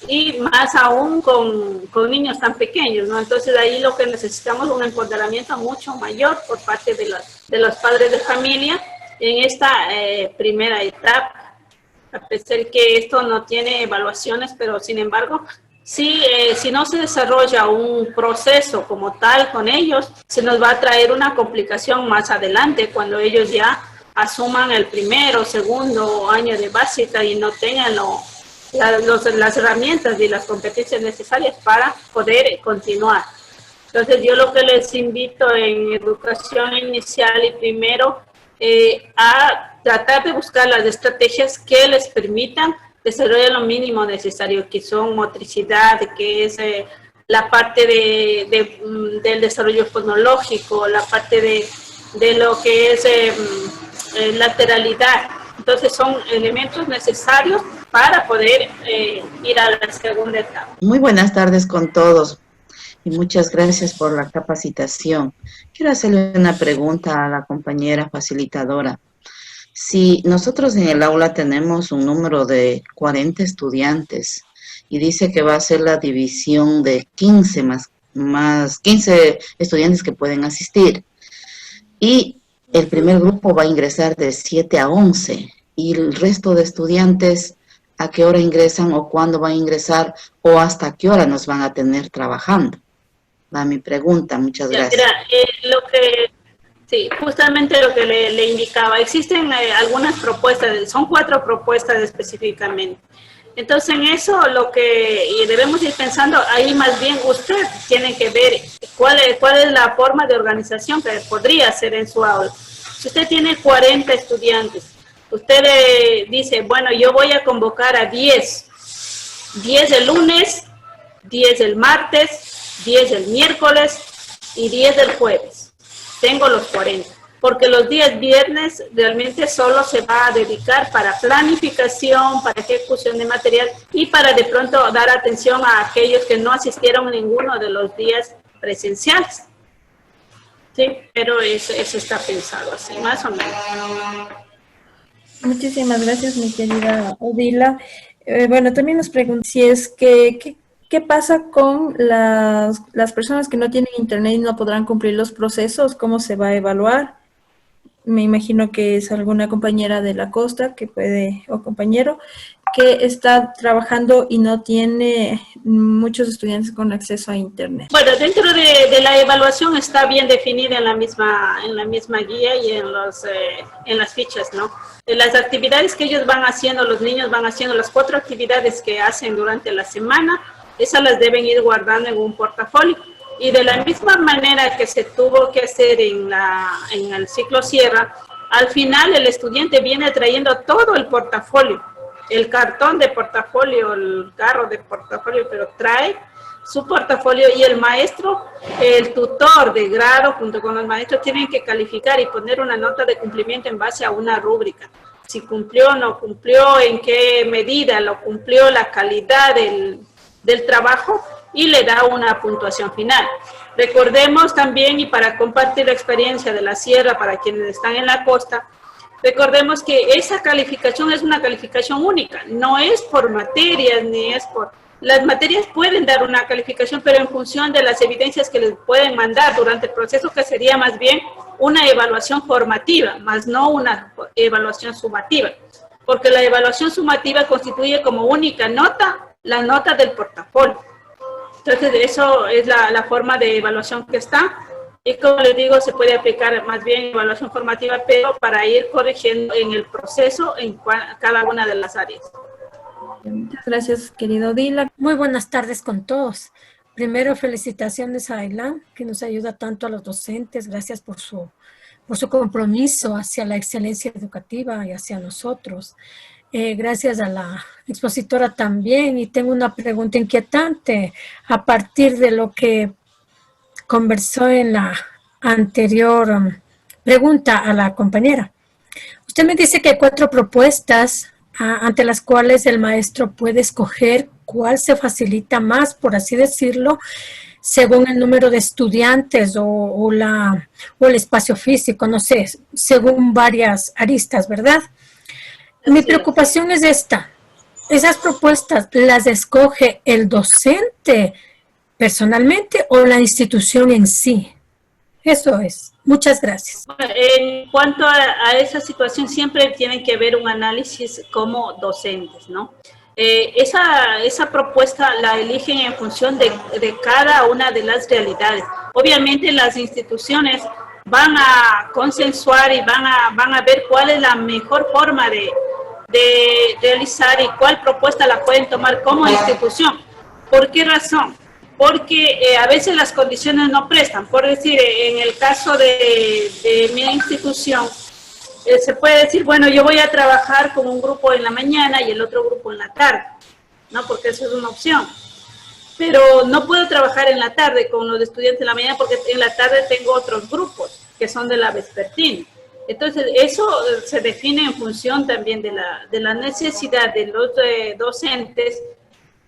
A: y más aún con niños tan pequeños, ¿no? Entonces ahí lo que necesitamos es un empoderamiento mucho mayor por parte de los padres de familia en esta primera etapa. A pesar que esto no tiene evaluaciones, pero sin embargo, sí, si no se desarrolla un proceso como tal con ellos, se nos va a traer una complicación más adelante cuando ellos ya asuman el primero o segundo año de básica y no tengan las herramientas y las competencias necesarias para poder continuar. Entonces yo lo que les invito en educación inicial y primero a tratar de buscar las estrategias que les permitan desarrollar lo mínimo necesario, que son motricidad, que es la parte del desarrollo fonológico, la parte de lo que es lateralidad. Entonces son elementos necesarios para poder ir a la segunda etapa.
C: Muy buenas tardes con todos y muchas gracias por la capacitación. Quiero hacerle una pregunta a la compañera facilitadora. Si nosotros en el aula tenemos un número de 40 estudiantes y dice que va a ser la división de 15 más 15 estudiantes que pueden asistir, y el primer grupo va a ingresar de 7 a 11 y el resto de estudiantes, ¿a qué hora ingresan o cuándo van a ingresar o hasta qué hora nos van a tener trabajando? Va mi pregunta, muchas gracias.
A: Mira, sí, justamente lo que le indicaba, existen algunas propuestas, son 4 propuestas específicamente. Entonces, en eso lo que debemos ir pensando, ahí más bien usted tiene que ver cuál es la forma de organización que podría hacer en su aula. Si usted tiene 40 estudiantes, usted dice, bueno, yo voy a convocar a 10 el lunes, 10 el martes, 10 el miércoles y 10 el jueves. Tengo los 40. Porque los días viernes realmente solo se va a dedicar para planificación, para ejecución de material y para de pronto dar atención a aquellos que no asistieron a ninguno de los días presenciales. Sí, pero eso está pensado así, más o menos.
B: Muchísimas gracias, mi querida Odila. Bueno, también nos preguntan si es que, ¿qué pasa con las personas que no tienen internet y no podrán cumplir los procesos? ¿Cómo se va a evaluar? Me imagino que es alguna compañera de la costa que puede, o compañero, que está trabajando y no tiene muchos estudiantes con acceso a internet.
A: Bueno, dentro de la evaluación está bien definida en la misma guía y en las fichas, ¿no? Las actividades que ellos van haciendo, los niños van haciendo, las 4 actividades que hacen durante la semana, esas las deben ir guardando en un portafolio. Y de la misma manera que se tuvo que hacer en el ciclo Sierra, al final el estudiante viene trayendo todo el portafolio, el cartón de portafolio, el carro de portafolio, pero trae su portafolio y el maestro, el tutor de grado junto con los maestros tienen que calificar y poner una nota de cumplimiento en base a una rúbrica. Si cumplió o no cumplió, en qué medida lo cumplió, la calidad del trabajo, y le da una puntuación final. Recordemos también, y para compartir la experiencia de la sierra para quienes están en la costa, recordemos que esa calificación es una calificación única, no es por materias ni es por... Las materias pueden dar una calificación, pero en función de las evidencias que les pueden mandar durante el proceso, que sería más bien una evaluación formativa, más no una evaluación sumativa, porque la evaluación sumativa constituye como única nota la nota del portafolio. Entonces, eso es la forma de evaluación que está. Y como les digo, se puede aplicar más bien evaluación formativa, pero para ir corrigiendo en el proceso en cada una de las áreas.
B: Muchas gracias, querido Dila.
D: Muy buenas tardes con todos. Primero, felicitaciones a Ailán, que nos ayuda tanto a los docentes. Gracias por su compromiso hacia la excelencia educativa y hacia nosotros. Gracias a la expositora también, y tengo una pregunta inquietante a partir de lo que conversó en la anterior pregunta a la compañera. Usted me dice que hay 4 propuestas ante las cuales el maestro puede escoger cuál se facilita más, por así decirlo, según el número de estudiantes o el espacio físico, no sé, según varias aristas, ¿verdad? Mi preocupación es esta. ¿Esas propuestas las escoge el docente personalmente o la institución en sí? Eso es. Muchas gracias.
A: En cuanto a esa situación, siempre tiene que haber un análisis como docentes, ¿no? Esa propuesta la eligen en función de cada una de las realidades. Obviamente las instituciones van a consensuar y van a ver cuál es la mejor forma de realizar y cuál propuesta la pueden tomar como institución. ¿Por qué razón? Porque a veces las condiciones no prestan. Por decir, en el caso de mi institución, se puede decir, bueno, yo voy a trabajar con un grupo en la mañana y el otro grupo en la tarde, ¿no? Porque eso es una opción. Pero no puedo trabajar en la tarde con los estudiantes en la mañana porque en la tarde tengo otros grupos que son de la vespertina. Entonces, eso se define en función también de la necesidad de los docentes,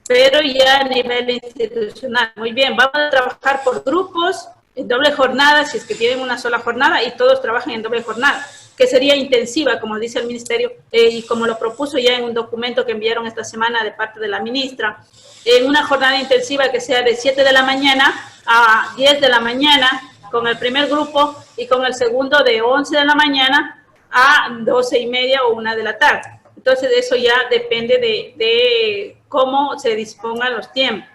A: pero ya a nivel institucional. Muy bien, vamos a trabajar por grupos, en doble jornada, si es que tienen una sola jornada, y todos trabajan en doble jornada, que sería intensiva, como dice el Ministerio, y como lo propuso ya en un documento que enviaron esta semana de parte de la ministra, en una jornada intensiva que sea de 7 de la mañana a 10 de la mañana, con el primer grupo, y con el segundo de 11 de la mañana a 12:30 o 1 de la tarde. Entonces, eso ya depende de cómo se dispongan los tiempos.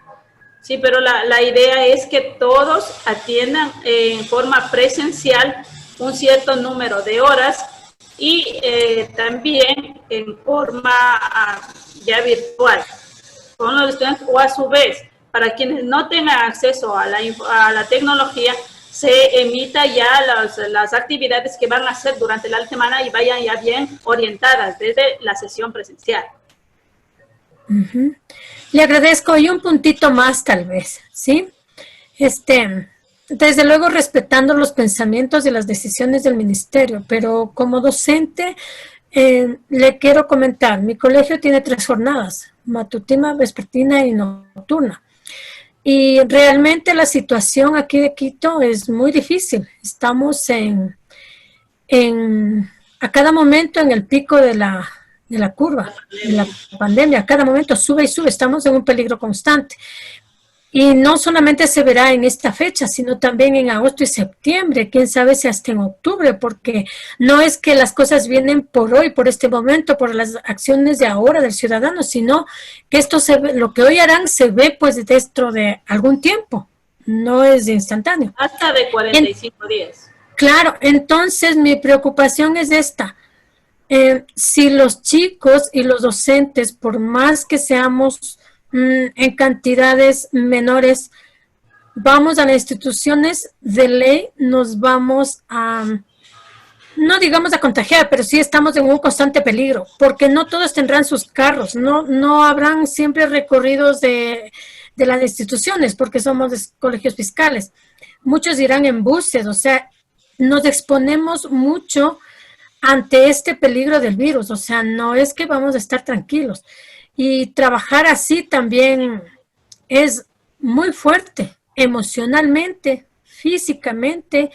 A: Sí, pero la idea es que todos atiendan en forma presencial un cierto número de horas y también en forma ya virtual con los estudiantes, o a su vez, para quienes no tengan acceso a la tecnología, se emita ya las actividades que van a hacer durante la semana y vayan ya bien orientadas desde la sesión presencial.
D: Uh-huh. Le agradezco, y un puntito más tal vez, ¿sí? Desde luego respetando los pensamientos y las decisiones del ministerio, pero como docente le quiero comentar, mi colegio tiene 3 jornadas, matutina, vespertina y nocturna. Y realmente la situación aquí de Quito es muy difícil. Estamos a cada momento en el pico de la curva, de la pandemia. A cada momento sube y sube. Estamos en un peligro constante. Y no solamente se verá en esta fecha, sino también en agosto y septiembre, quién sabe si hasta en octubre, porque no es que las cosas vienen por hoy, por este momento, por las acciones de ahora del ciudadano, sino que esto lo que hoy harán se ve pues dentro de algún tiempo, no es instantáneo.
A: Hasta de 45 días.
D: Claro, entonces mi preocupación es esta. Si los chicos y los docentes, por más que seamos en cantidades menores, vamos a las instituciones de ley, nos vamos no digamos a contagiar, pero sí estamos en un constante peligro, porque no todos tendrán sus carros, no habrán siempre recorridos de las instituciones, porque somos colegios fiscales. Muchos irán en buses, o sea, nos exponemos mucho ante este peligro del virus, o sea, no es que vamos a estar tranquilos. Y trabajar así también es muy fuerte, emocionalmente, físicamente,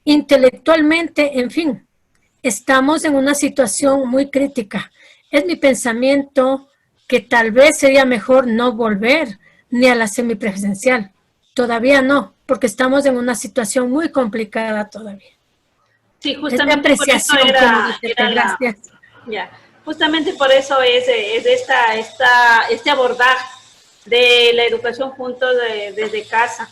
D: intelectualmente, en fin. Estamos en una situación muy crítica. Es mi pensamiento que tal vez sería mejor no volver ni a la semipresencial. Todavía no, porque estamos en una situación muy complicada todavía.
A: Sí, justamente por eso
D: gracias.
A: Ya. Justamente por eso es este abordaje de la educación juntos desde casa.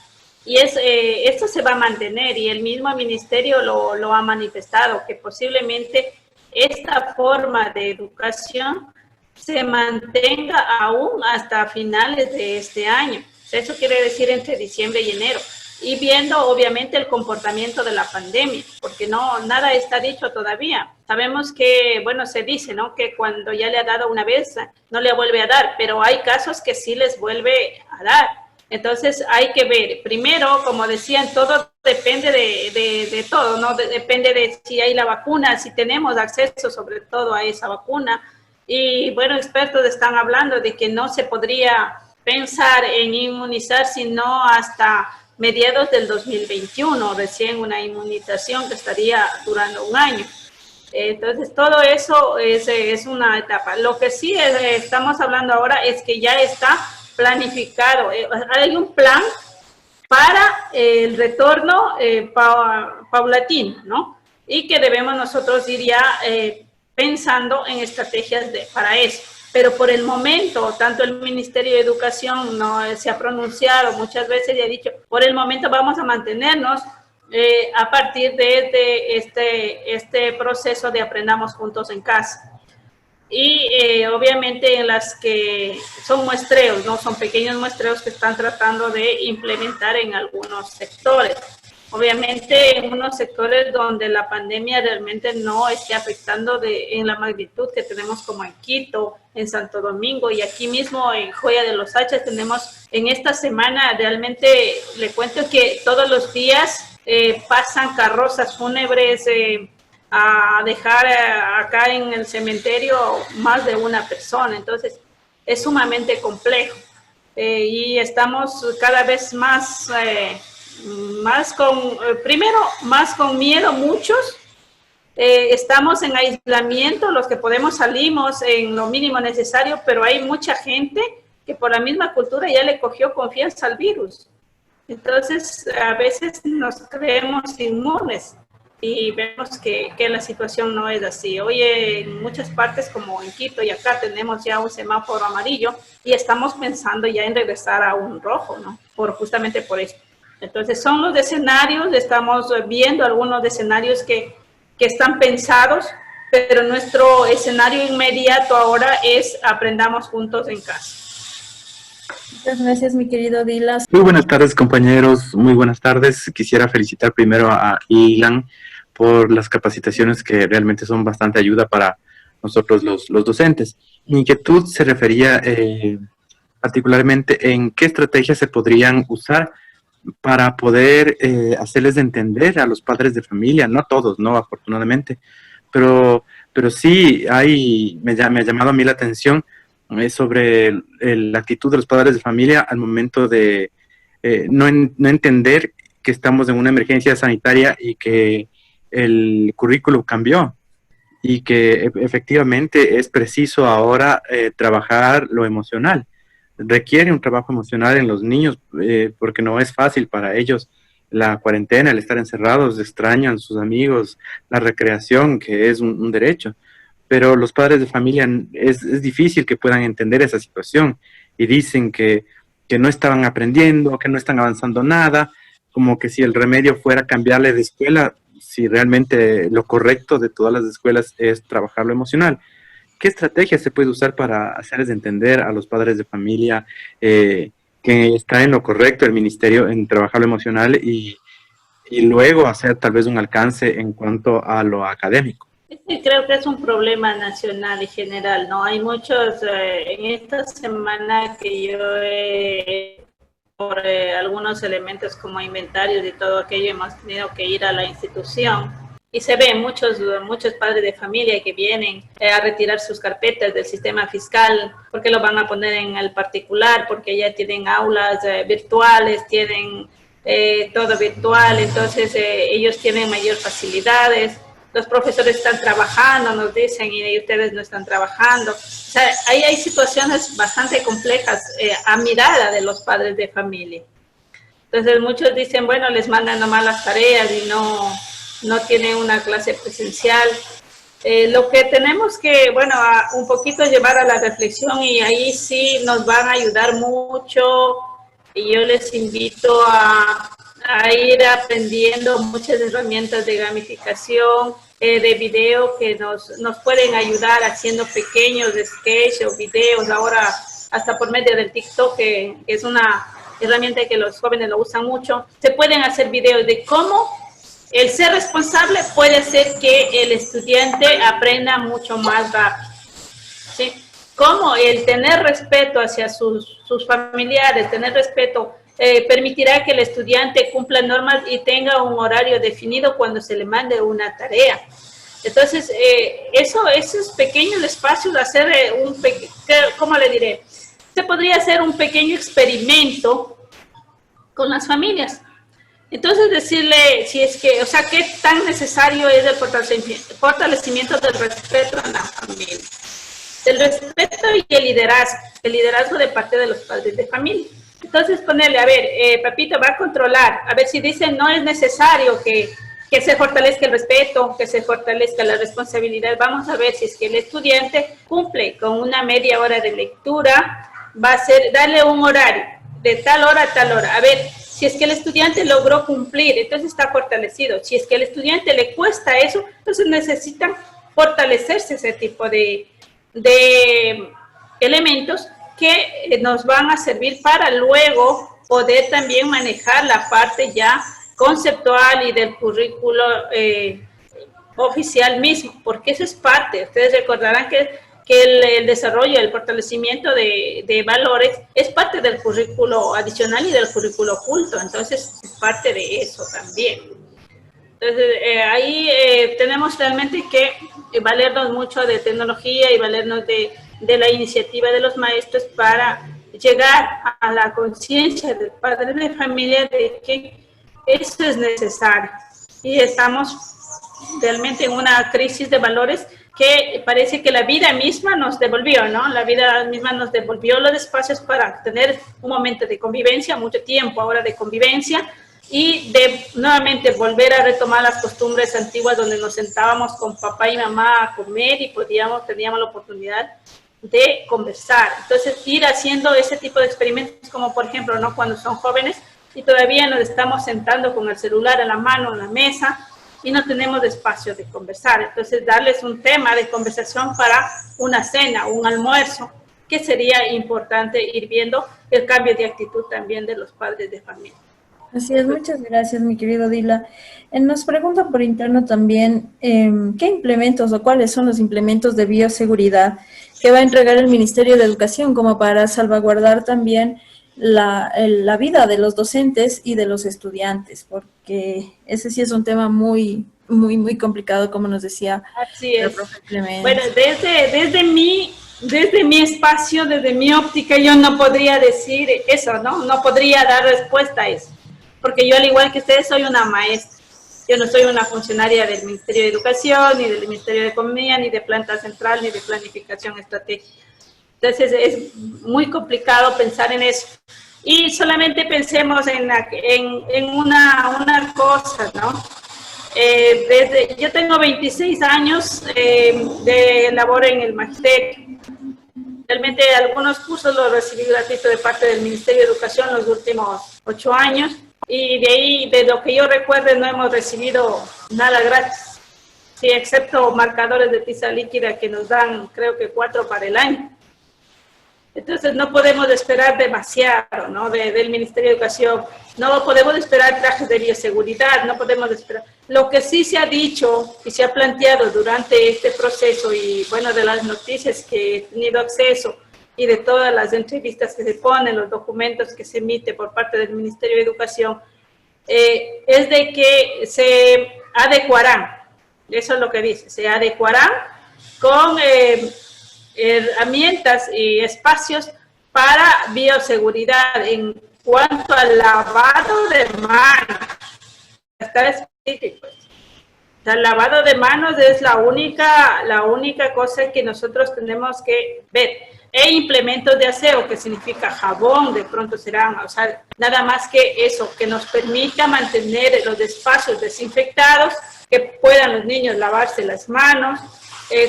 A: Y esto se va a mantener, y el mismo ministerio lo ha manifestado, que posiblemente esta forma de educación se mantenga aún hasta finales de este año. Eso quiere decir entre diciembre y enero. Y viendo obviamente el comportamiento de la pandemia, porque nada está dicho todavía. Sabemos que, bueno, se dice, ¿no?, que cuando ya le ha dado una vez, no le vuelve a dar, pero hay casos que sí les vuelve a dar. Entonces hay que ver, primero, como decían, todo depende de todo, ¿no? Depende de si hay la vacuna, si tenemos acceso sobre todo a esa vacuna. Y bueno, expertos están hablando de que no se podría pensar en inmunizar sino hasta mediados del 2021, recién una inmunización que estaría durando un año. Entonces, todo eso es una etapa. Lo que sí estamos hablando ahora es que ya está planificado. Hay un plan para el retorno paulatino, ¿no? Y que debemos nosotros ir ya pensando en estrategias para eso. Pero por el momento, tanto el Ministerio de Educación no se ha pronunciado muchas veces y ha dicho, por el momento vamos a mantenernos a partir de este proceso de aprendamos juntos en casa. Y obviamente en las que son muestreos, ¿no? Son pequeños muestreos que están tratando de implementar en algunos sectores. Obviamente en unos sectores donde la pandemia realmente no esté afectando en la magnitud que tenemos como en Quito, en Santo Domingo y aquí mismo en Joya de los Hachas tenemos en esta semana, realmente le cuento que todos los días pasan carrozas fúnebres a dejar acá en el cementerio más de una persona, entonces es sumamente complejo y estamos cada vez más con miedo muchos, estamos en aislamiento, los que podemos salimos en lo mínimo necesario, pero hay mucha gente que por la misma cultura ya le cogió confianza al virus. Entonces, a veces nos creemos inmunes y vemos que la situación no es así. Hoy en muchas partes, como en Quito y acá, tenemos ya un semáforo amarillo y estamos pensando ya en regresar a un rojo, ¿no? Justamente por esto. Entonces, son los escenarios, estamos viendo algunos escenarios que están pensados, pero nuestro escenario inmediato ahora es aprendamos juntos en casa.
B: Muchas gracias, mi querido Dilas.
E: Muy buenas tardes, compañeros. Muy buenas tardes. Quisiera felicitar primero a Ilan por las capacitaciones que realmente son bastante ayuda para nosotros los docentes. Mi inquietud se refería particularmente en qué estrategias se podrían usar para poder hacerles entender a los padres de familia, no todos, no, afortunadamente, pero sí me ha llamado a mí la atención sobre la actitud de los padres de familia al momento de no entender que estamos en una emergencia sanitaria y que el currículo cambió y que efectivamente es preciso ahora trabajar lo emocional. Requiere un trabajo emocional en los niños porque no es fácil para ellos la cuarentena, el estar encerrados, extrañan sus amigos, la recreación, que es un derecho. Pero los padres de familia es difícil que puedan entender esa situación y dicen que no estaban aprendiendo, que no están avanzando nada, como que si el remedio fuera cambiarle de escuela, si realmente lo correcto de todas las escuelas es trabajar lo emocional. ¿Qué estrategia se puede usar para hacerles entender a los padres de familia que está en lo correcto el ministerio en trabajar lo emocional y luego hacer tal vez un alcance en cuanto a lo académico?
A: Creo que es un problema nacional y general, ¿no? Hay muchos, en esta semana que yo por algunos elementos como inventarios y todo aquello, hemos tenido que ir a la institución y se ven muchos padres de familia que vienen a retirar sus carpetas del sistema fiscal porque lo van a poner en el particular, porque ya tienen aulas virtuales, tienen todo virtual, entonces ellos tienen mayor facilidades. Los profesores están trabajando, nos dicen, y ustedes no están trabajando. O sea, ahí hay situaciones bastante complejas a mirada de los padres de familia. Entonces, muchos dicen, bueno, les mandan nomás las tareas y no tienen una clase presencial. Lo que tenemos que, bueno, un poquito llevar a la reflexión, y ahí sí nos van a ayudar mucho, y yo les invito a ir aprendiendo muchas herramientas de gamificación, de video que nos pueden ayudar haciendo pequeños sketches o videos, ahora hasta por medio del TikTok, que es una herramienta que los jóvenes lo usan mucho. Se pueden hacer videos de cómo el ser responsable puede hacer que el estudiante aprenda mucho más rápido, ¿sí? Cómo el tener respeto hacia sus familiares, tener respeto permitirá que el estudiante cumpla normas y tenga un horario definido cuando se le mande una tarea. Entonces, esos pequeños espacios, hacer ¿cómo le diré? Se podría hacer un pequeño experimento con las familias. Entonces, decirle si es que, o sea, qué tan necesario es el fortalecimiento del respeto a la familia. El respeto y el liderazgo de parte de los padres de familia. Entonces, ponerle, a ver, papito va a controlar, a ver si dice no es necesario que se fortalezca el respeto, que se fortalezca la responsabilidad. Vamos a ver si es que el estudiante cumple con una media hora de lectura, va a ser darle un horario de tal hora a tal hora. A ver, si es que el estudiante logró cumplir, entonces está fortalecido. Si es que al estudiante le cuesta eso, entonces necesitan fortalecerse ese tipo de elementos que nos van a servir para luego poder también manejar la parte ya conceptual y del currículo oficial mismo, porque eso es parte. Ustedes recordarán que el desarrollo, el fortalecimiento de valores es parte del currículo adicional y del currículo oculto, entonces es parte de eso también. Entonces, ahí tenemos realmente que valernos mucho de tecnología y valernos de la iniciativa de los maestros para llegar a la conciencia del padre de familia de que eso es necesario. Y estamos realmente en una crisis de valores que parece que la vida misma nos devolvió, ¿no? La vida misma nos devolvió los espacios para tener un momento de convivencia, mucho tiempo ahora de convivencia, y de nuevamente volver a retomar las costumbres antiguas donde nos sentábamos con papá y mamá a comer y teníamos la oportunidad de conversar. Entonces, ir haciendo ese tipo de experimentos, como por ejemplo, ¿no? Cuando son jóvenes y todavía nos estamos sentando con el celular a la mano en la mesa y no tenemos espacio de conversar. Entonces, darles un tema de conversación para una cena, un almuerzo, que sería importante ir viendo el cambio de actitud también de los padres de familia.
B: Así es, muchas gracias, mi querido Dila. Nos pregunta por interno también, ¿qué implementos o cuáles son los implementos de bioseguridad que va a entregar el Ministerio de Educación como para salvaguardar también la vida de los docentes y de los estudiantes? Porque ese sí es un tema muy, muy, muy complicado, como nos decía.
A: Así es. Bueno, desde mi espacio, desde mi óptica, yo no podría decir eso, ¿no? No podría dar respuesta a eso. Porque yo, al igual que ustedes, soy una maestra. Yo no soy una funcionaria del Ministerio de Educación, ni del Ministerio de Economía, ni de Planta Central, ni de Planificación Estratégica. Entonces, es muy complicado pensar en eso. Y solamente pensemos en una cosa, ¿no? Yo tengo 26 años de labor en el magisterio. Realmente algunos cursos los recibí gratuito de parte del Ministerio de Educación los últimos 8 años. Y de ahí, de lo que yo recuerde, no hemos recibido nada gratis. Sí, excepto marcadores de tiza líquida que nos dan, creo que 4 para el año. Entonces, no podemos esperar demasiado, ¿no? Del Ministerio de Educación. No podemos esperar trajes de bioseguridad, no podemos esperar. Lo que sí se ha dicho y se ha planteado durante este proceso y, bueno, de las noticias que he tenido acceso y de todas las entrevistas que se ponen, los documentos que se emite por parte del Ministerio de Educación, es de que se adecuarán, eso es lo que dice, se adecuarán con herramientas y espacios para bioseguridad en cuanto al lavado de manos. Está específico. El lavado de manos es la única cosa que nosotros tenemos que ver. E implementos de aseo, que significa jabón, de pronto serán, o sea, nada más que eso, que nos permita mantener los espacios desinfectados, que puedan los niños lavarse las manos,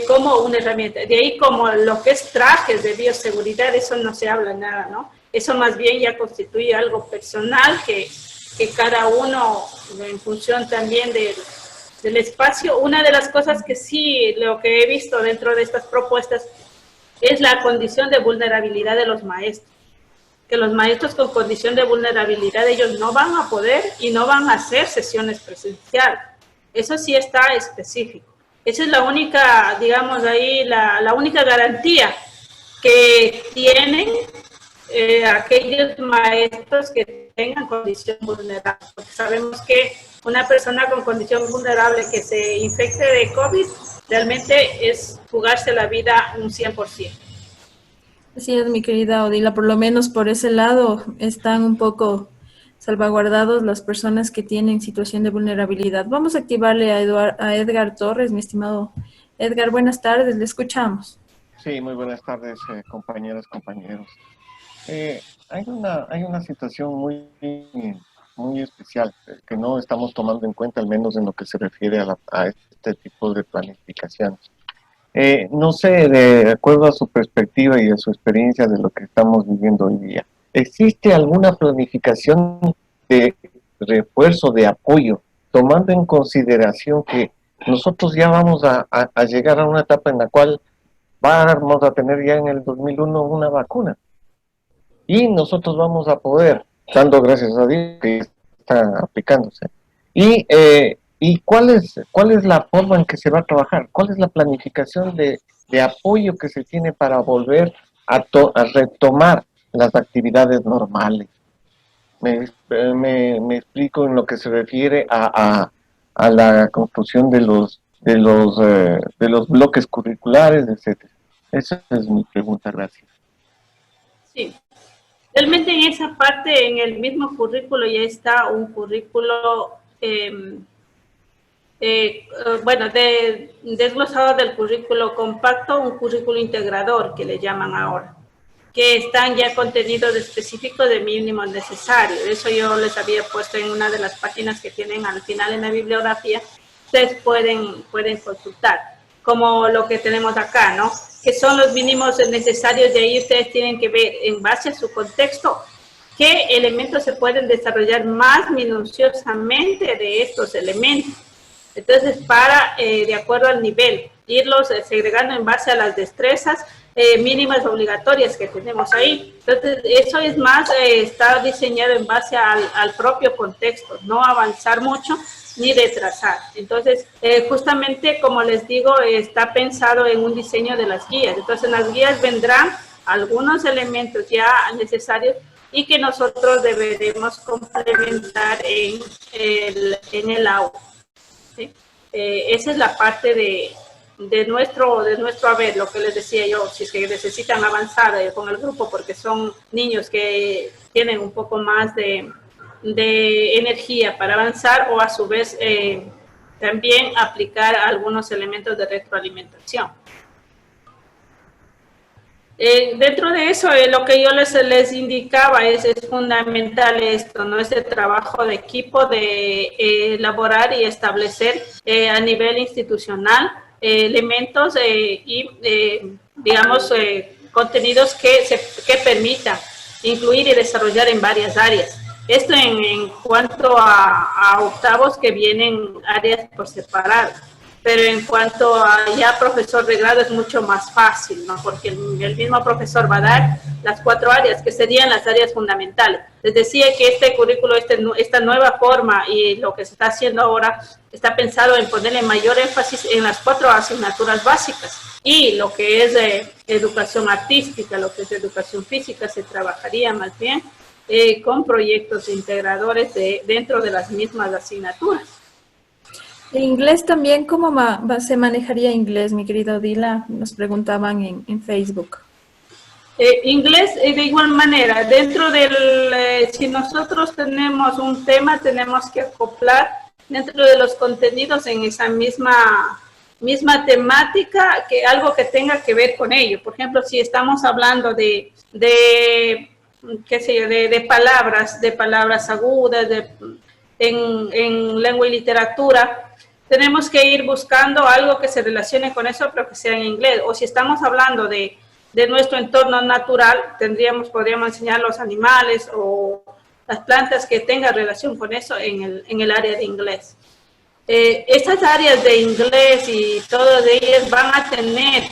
A: como una herramienta. De ahí, como lo que es trajes de bioseguridad, eso no se habla nada, ¿no? Eso más bien ya constituye algo personal que cada uno, en función también del espacio. Una de las cosas que sí, lo que he visto dentro de estas propuestas, es la condición de vulnerabilidad de los maestros. Que los maestros con condición de vulnerabilidad, ellos no van a poder y no van a hacer sesiones presenciales. Eso sí está específico. Esa es la única, digamos, ahí, la única garantía que tienen aquellos maestros que tengan condición vulnerable, porque sabemos que una persona con condición vulnerable que se infecte de COVID realmente es jugarse la vida un 100%.
B: Así es, mi querida Odila, por lo menos por ese lado están un poco salvaguardados las personas que tienen situación de vulnerabilidad. Vamos a activarle a Edgar Torres, mi estimado Edgar. Buenas tardes, le escuchamos.
F: Sí, muy buenas tardes, compañeras, compañeros. Hay una situación muy especial que no estamos tomando en cuenta, al menos en lo que se refiere a este tipo de planificaciones. No sé, de acuerdo a su perspectiva y a su experiencia de lo que estamos viviendo hoy día, ¿existe alguna planificación de refuerzo, de apoyo, tomando en consideración que nosotros ya vamos a llegar a una etapa en la cual vamos a tener ya en el 2001 una vacuna? Y nosotros vamos a poder, dando gracias a Dios que está aplicándose. ¿Y cuál es la forma en que se va a trabajar? ¿Cuál es la planificación de apoyo que se tiene para volver a retomar las actividades normales? Me explico en lo que se refiere a la construcción de los bloques curriculares, etcétera. Esa es mi pregunta, gracias.
A: Sí, realmente en esa parte, en el mismo currículo ya está un currículo, desglosado del currículo compacto, un currículo integrador que le llaman ahora, que están ya contenidos específicos de mínimo necesario. Eso yo les había puesto en una de las páginas que tienen al final en la bibliografía. Ustedes pueden consultar, como lo que tenemos acá, ¿no? Que son los mínimos necesarios. De ahí ustedes tienen que ver, en base a su contexto, qué elementos se pueden desarrollar más minuciosamente de estos elementos. Entonces, de acuerdo al nivel, irlos segregando en base a las destrezas mínimas obligatorias que tenemos ahí. Entonces, eso es más, está diseñado en base al propio contexto, no avanzar mucho ni retrasar. Entonces, justamente, como les digo, está pensado en un diseño de las guías. Entonces, en las guías vendrán algunos elementos ya necesarios y que nosotros deberemos complementar en el aula. ¿Sí? Esa es la parte de nuestro haber, lo que les decía yo, si es que necesitan avanzar con el grupo porque son niños que tienen un poco más de energía para avanzar, o a su vez también aplicar algunos elementos de retroalimentación. Dentro de eso, lo que yo les indicaba es fundamental esto, ¿no? Este trabajo de equipo, de elaborar y establecer a nivel institucional elementos digamos, contenidos que permitan incluir y desarrollar en varias áreas. Esto en cuanto a octavos, que vienen áreas por separado. Pero en cuanto a ya profesor de grado es mucho más fácil, ¿no? Porque el mismo profesor va a dar las 4 áreas, que serían las áreas fundamentales. Les decía que este currículo, esta nueva forma y lo que se está haciendo ahora, está pensado en ponerle mayor énfasis en las 4 asignaturas básicas. Y lo que es educación artística, lo que es educación física, se trabajaría más bien con proyectos integradores dentro de las mismas asignaturas.
B: El inglés también, ¿cómo se manejaría inglés, mi querida Odila? Nos preguntaban en Facebook.
A: Inglés, de igual manera, dentro si nosotros tenemos un tema, tenemos que acoplar dentro de los contenidos en esa misma temática, algo que tenga que ver con ello. Por ejemplo, si estamos hablando de qué sé yo, de palabras agudas, en lengua y literatura, tenemos que ir buscando algo que se relacione con eso, pero que sea en inglés. O si estamos hablando de nuestro entorno natural, podríamos enseñar los animales o las plantas que tengan relación con eso en el área de inglés. Estas áreas de inglés y todas ellas van a tener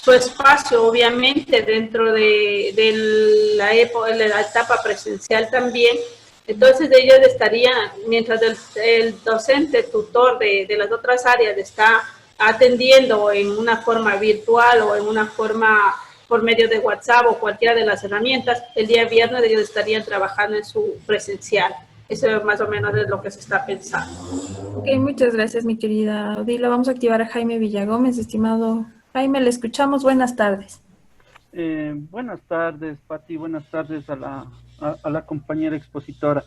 A: su espacio, obviamente, dentro de la etapa presencial también. Entonces ellos estarían, mientras el docente tutor de las otras áreas está atendiendo en una forma virtual o en una forma por medio de WhatsApp o cualquiera de las herramientas, el día viernes ellos estarían trabajando en su presencial. Eso más o menos es lo que se está pensando.
B: Ok, muchas gracias, mi querida Odila. Vamos a activar a Jaime Villagómez. Estimado Jaime, le escuchamos. Buenas tardes.
G: Buenas tardes, Pati. Buenas tardes a la compañera expositora.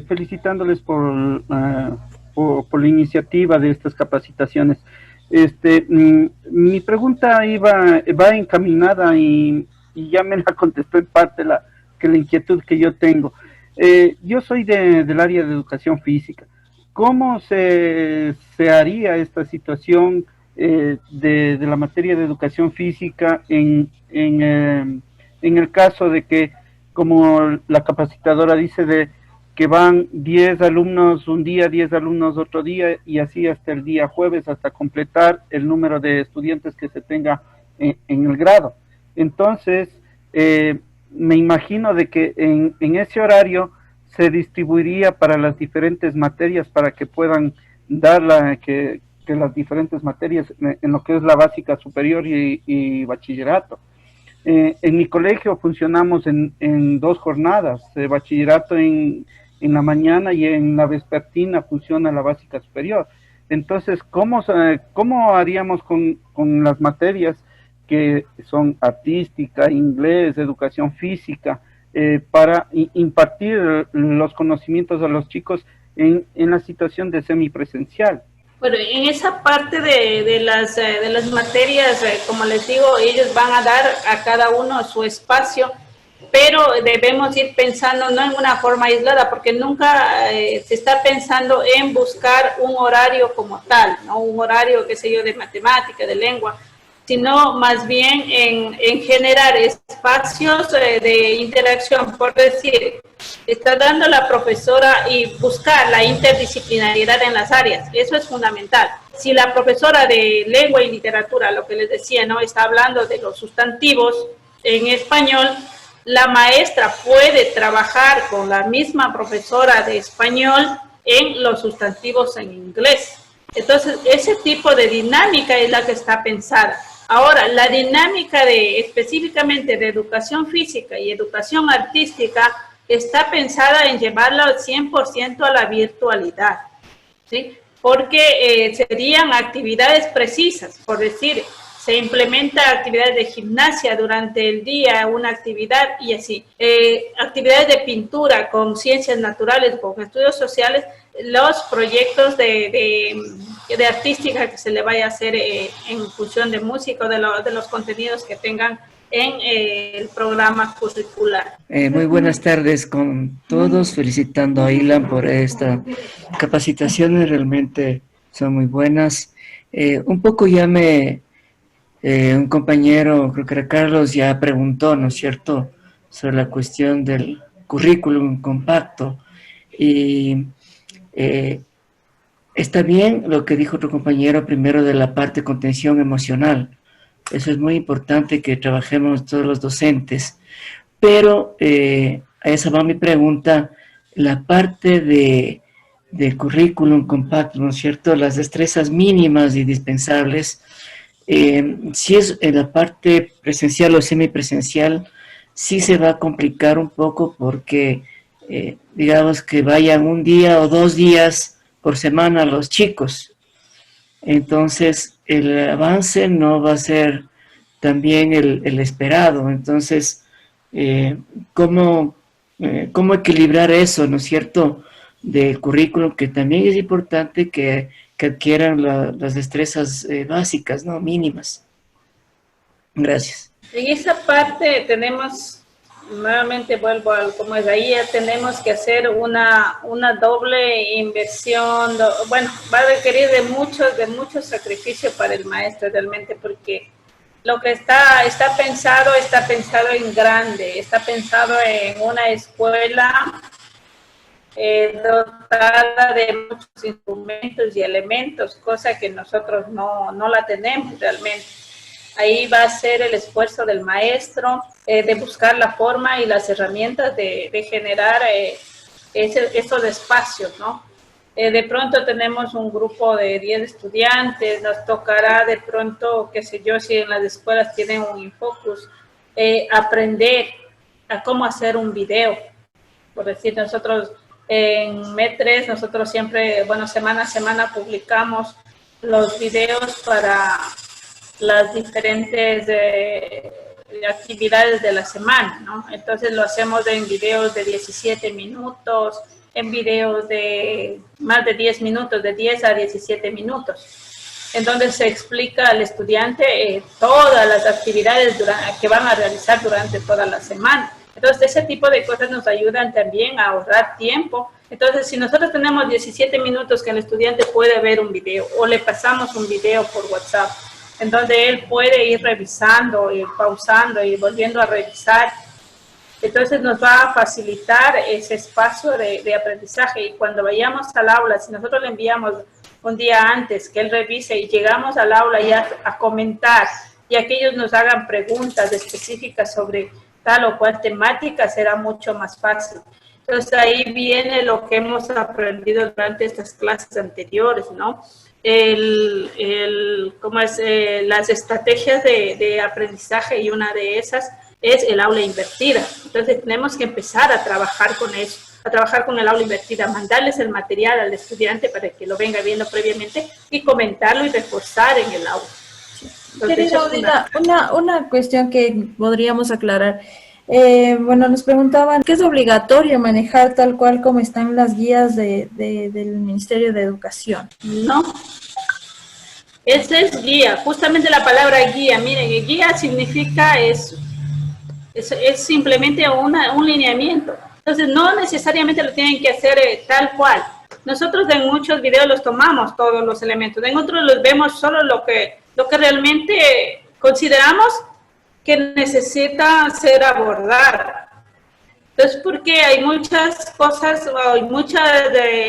G: Felicitándoles por la iniciativa de estas capacitaciones. Mi pregunta va encaminada y ya me la contestó en parte la inquietud que yo tengo. Yo soy del área de educación física. ¿Cómo se haría esta situación de la materia de educación física en el caso de que, como la capacitadora dice, de que van 10 alumnos un día, 10 alumnos otro día, y así hasta el día jueves, hasta completar el número de estudiantes que se tenga en el grado? Entonces, me imagino de que en ese horario se distribuiría para las diferentes materias para que puedan dar que las diferentes materias en lo que es la básica superior y bachillerato. En mi colegio funcionamos en 2 jornadas, bachillerato en la mañana y en la vespertina funciona la básica superior. Entonces, ¿cómo haríamos con las materias que son artística, inglés, educación física, para impartir los conocimientos a los chicos en la situación de semipresencial?
A: Bueno, en esa parte de las materias, como les digo, ellos van a dar a cada uno su espacio, pero debemos ir pensando no en una forma aislada, porque nunca se está pensando en buscar un horario como tal, ¿no? Un horario, qué sé yo, de matemática, de lengua, sino más bien en generar espacios de interacción. Por decir, está dando la profesora y buscar la interdisciplinariedad en las áreas, eso es fundamental. Si la profesora de lengua y literatura, lo que les decía, ¿no?, está hablando de los sustantivos en español, la maestra puede trabajar con la misma profesora de español en los sustantivos en inglés. Entonces, ese tipo de dinámica es la que está pensada. Ahora, la dinámica específicamente de educación física y educación artística está pensada en llevarla al 100% a la virtualidad, ¿sí? Porque serían actividades precisas, por decir, se implementa actividades de gimnasia durante el día, una actividad y así. Actividades de pintura con ciencias naturales, con estudios sociales, los proyectos de artística que se le vaya a hacer en función de música, de los contenidos que tengan en el programa curricular.
H: Muy buenas tardes con todos, felicitando a Ilan por esta capacitaciones, realmente son muy buenas. Un poco ya un compañero, creo que era Carlos, ya preguntó, ¿no es cierto?, sobre la cuestión del currículum compacto. Y está bien lo que dijo otro compañero primero de la parte de contención emocional. Eso es muy importante que trabajemos todos los docentes. Pero a esa va mi pregunta, la parte de currículum compacto, ¿no es cierto?, las destrezas mínimas y indispensables. Si es en la parte presencial o semipresencial, sí se va a complicar un poco porque, digamos que vayan 1 día o 2 días por semana los chicos. Entonces, el avance no va a ser también el esperado. Entonces, ¿cómo equilibrar eso, ¿no es cierto?, del currículum, que también es importante que adquieran las destrezas básicas, ¿no?, mínimas. Gracias.
A: En esa parte tenemos, nuevamente vuelvo al como es ahí, ya tenemos que hacer una doble inversión. Bueno, va a requerir de mucho sacrificio para el maestro realmente, porque lo que está pensado en grande, está pensado en una escuela dotada de muchos instrumentos y elementos, cosa que nosotros no la tenemos realmente. Ahí va a ser el esfuerzo del maestro de buscar la forma y las herramientas de generar esos espacios, ¿no? De pronto tenemos un grupo de 10 estudiantes, nos tocará de pronto, qué sé yo, si en las escuelas tienen un Infocus, aprender a cómo hacer un video. Por decir, nosotros en MED3, nosotros siempre, bueno, semana a semana publicamos los videos para las diferentes actividades de la semana, ¿no? Entonces lo hacemos en videos de 17 minutos, en videos de más de 10 minutos, de 10 a 17 minutos, en donde se explica al estudiante todas las actividades que van a realizar durante toda la semana. Entonces, ese tipo de cosas nos ayudan también a ahorrar tiempo. Entonces, si nosotros tenemos 17 minutos que el estudiante puede ver un video o le pasamos un video por WhatsApp, en donde él puede ir revisando, ir pausando y volviendo a revisar, entonces nos va a facilitar ese espacio de aprendizaje. Y cuando vayamos al aula, si nosotros le enviamos un día antes que él revise y llegamos al aula ya a comentar y a que ellos nos hagan preguntas específicas sobre tal o cual temática, será mucho más fácil. Entonces ahí viene lo que hemos aprendido durante estas clases anteriores, ¿no? Las estrategias de aprendizaje, y una de esas es el aula invertida. Entonces tenemos que empezar a trabajar con eso, a trabajar con el aula invertida, mandarles el material al estudiante para que lo venga viendo previamente y comentarlo y reforzar en el aula.
B: Querida Odila, una cuestión que podríamos aclarar. Bueno, nos preguntaban, ¿qué es obligatorio manejar tal cual como están las guías del Ministerio de Educación?
A: No, esa es guía, justamente la palabra guía. Miren, guía significa eso. Es simplemente un lineamiento. Entonces, no necesariamente lo tienen que hacer tal cual. Nosotros en muchos videos los tomamos todos los elementos, en otros los vemos solo lo que realmente consideramos que necesita ser abordado. Entonces, porque hay muchas cosas, hay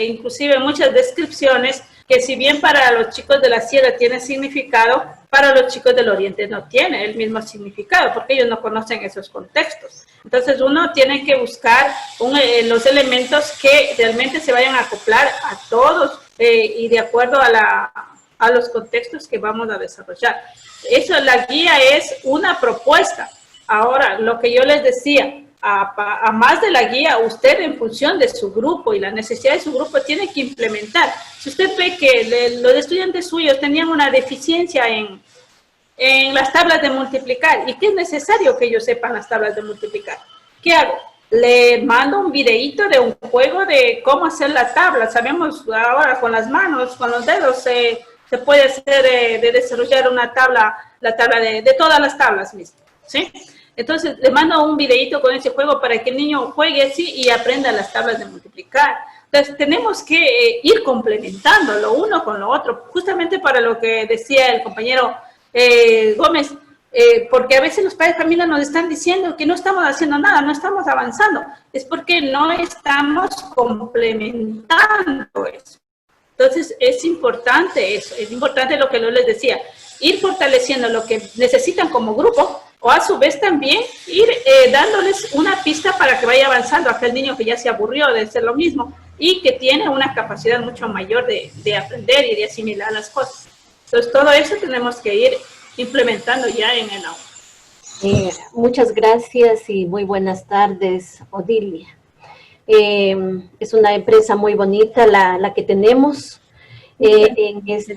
A: inclusive muchas descripciones que si bien para los chicos de la sierra tiene significado, para los chicos del oriente no tiene el mismo significado, porque ellos no conocen esos contextos. Entonces uno tiene que buscar los elementos que realmente se vayan a acoplar a todos y de acuerdo a los contextos que vamos a desarrollar. Eso, la guía es una propuesta. Ahora, lo que yo les decía, a más de la guía, usted en función de su grupo y la necesidad de su grupo tiene que implementar. Si usted ve que los estudiantes suyos tenían una deficiencia en las tablas de multiplicar y que es necesario que ellos sepan las tablas de multiplicar, ¿qué hago? Le mando un videíto de un juego de cómo hacer la tabla. Sabemos ahora con las manos, con los dedos, se puede hacer de desarrollar una tabla, la tabla de todas las tablas mismo, ¿sí? Entonces, le mando un videíto con ese juego para que el niño juegue así y aprenda las tablas de multiplicar. Entonces, tenemos que ir complementando lo uno con lo otro, justamente para lo que decía el compañero Gómez, porque a veces los padres de familia nos están diciendo que no estamos haciendo nada, no estamos avanzando. Es porque no estamos complementando eso. Entonces, es importante eso, es importante lo que yo les decía, ir fortaleciendo lo que necesitan como grupo, o a su vez también ir dándoles una pista para que vaya avanzando a aquel niño que ya se aburrió de hacer lo mismo y que tiene una capacidad mucho mayor de aprender y de asimilar las cosas. Entonces, todo eso tenemos que ir implementando ya en el aula.
I: Muchas gracias y muy buenas tardes, Odilia. Es una empresa muy bonita la que tenemos en este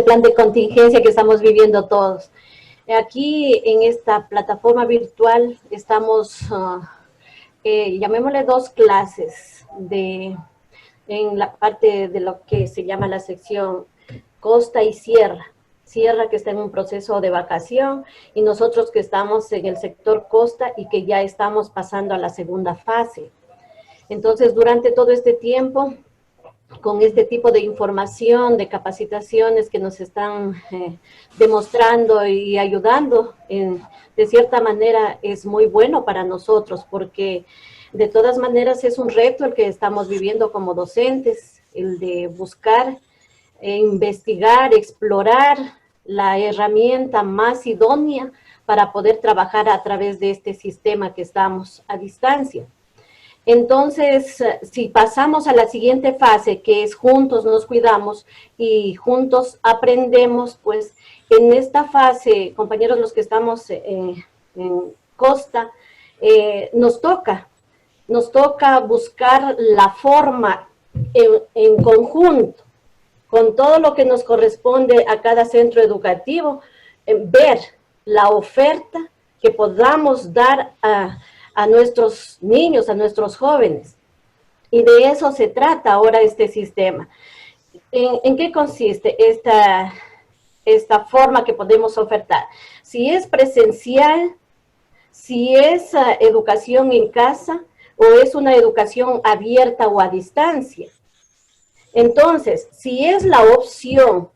I: plan de contingencia que estamos viviendo todos. Aquí en esta plataforma virtual estamos, llamémosle 2 clases en la parte de lo que se llama la sección Costa y Sierra. Sierra que está en un proceso de vacación y nosotros que estamos en el sector Costa y que ya estamos pasando a la segunda fase. Entonces, durante todo este tiempo, con este tipo de información, de capacitaciones que nos están demostrando y ayudando, de cierta manera es muy bueno para nosotros, porque de todas maneras es un reto el que estamos viviendo como docentes, el de buscar, investigar, explorar la herramienta más idónea para poder trabajar a través de este sistema que estamos a distancia. Entonces, si pasamos a la siguiente fase, que es juntos nos cuidamos y juntos aprendemos, pues en esta fase, compañeros, los que estamos en Costa, nos toca buscar la forma en conjunto, con todo lo que nos corresponde a cada centro educativo, ver la oferta que podamos dar a nuestros niños, a nuestros jóvenes. Y de eso se trata ahora este sistema. ¿En qué consiste esta forma que podemos ofertar? Si es presencial, si es educación en casa o es una educación abierta o a distancia. Entonces, si es la opción,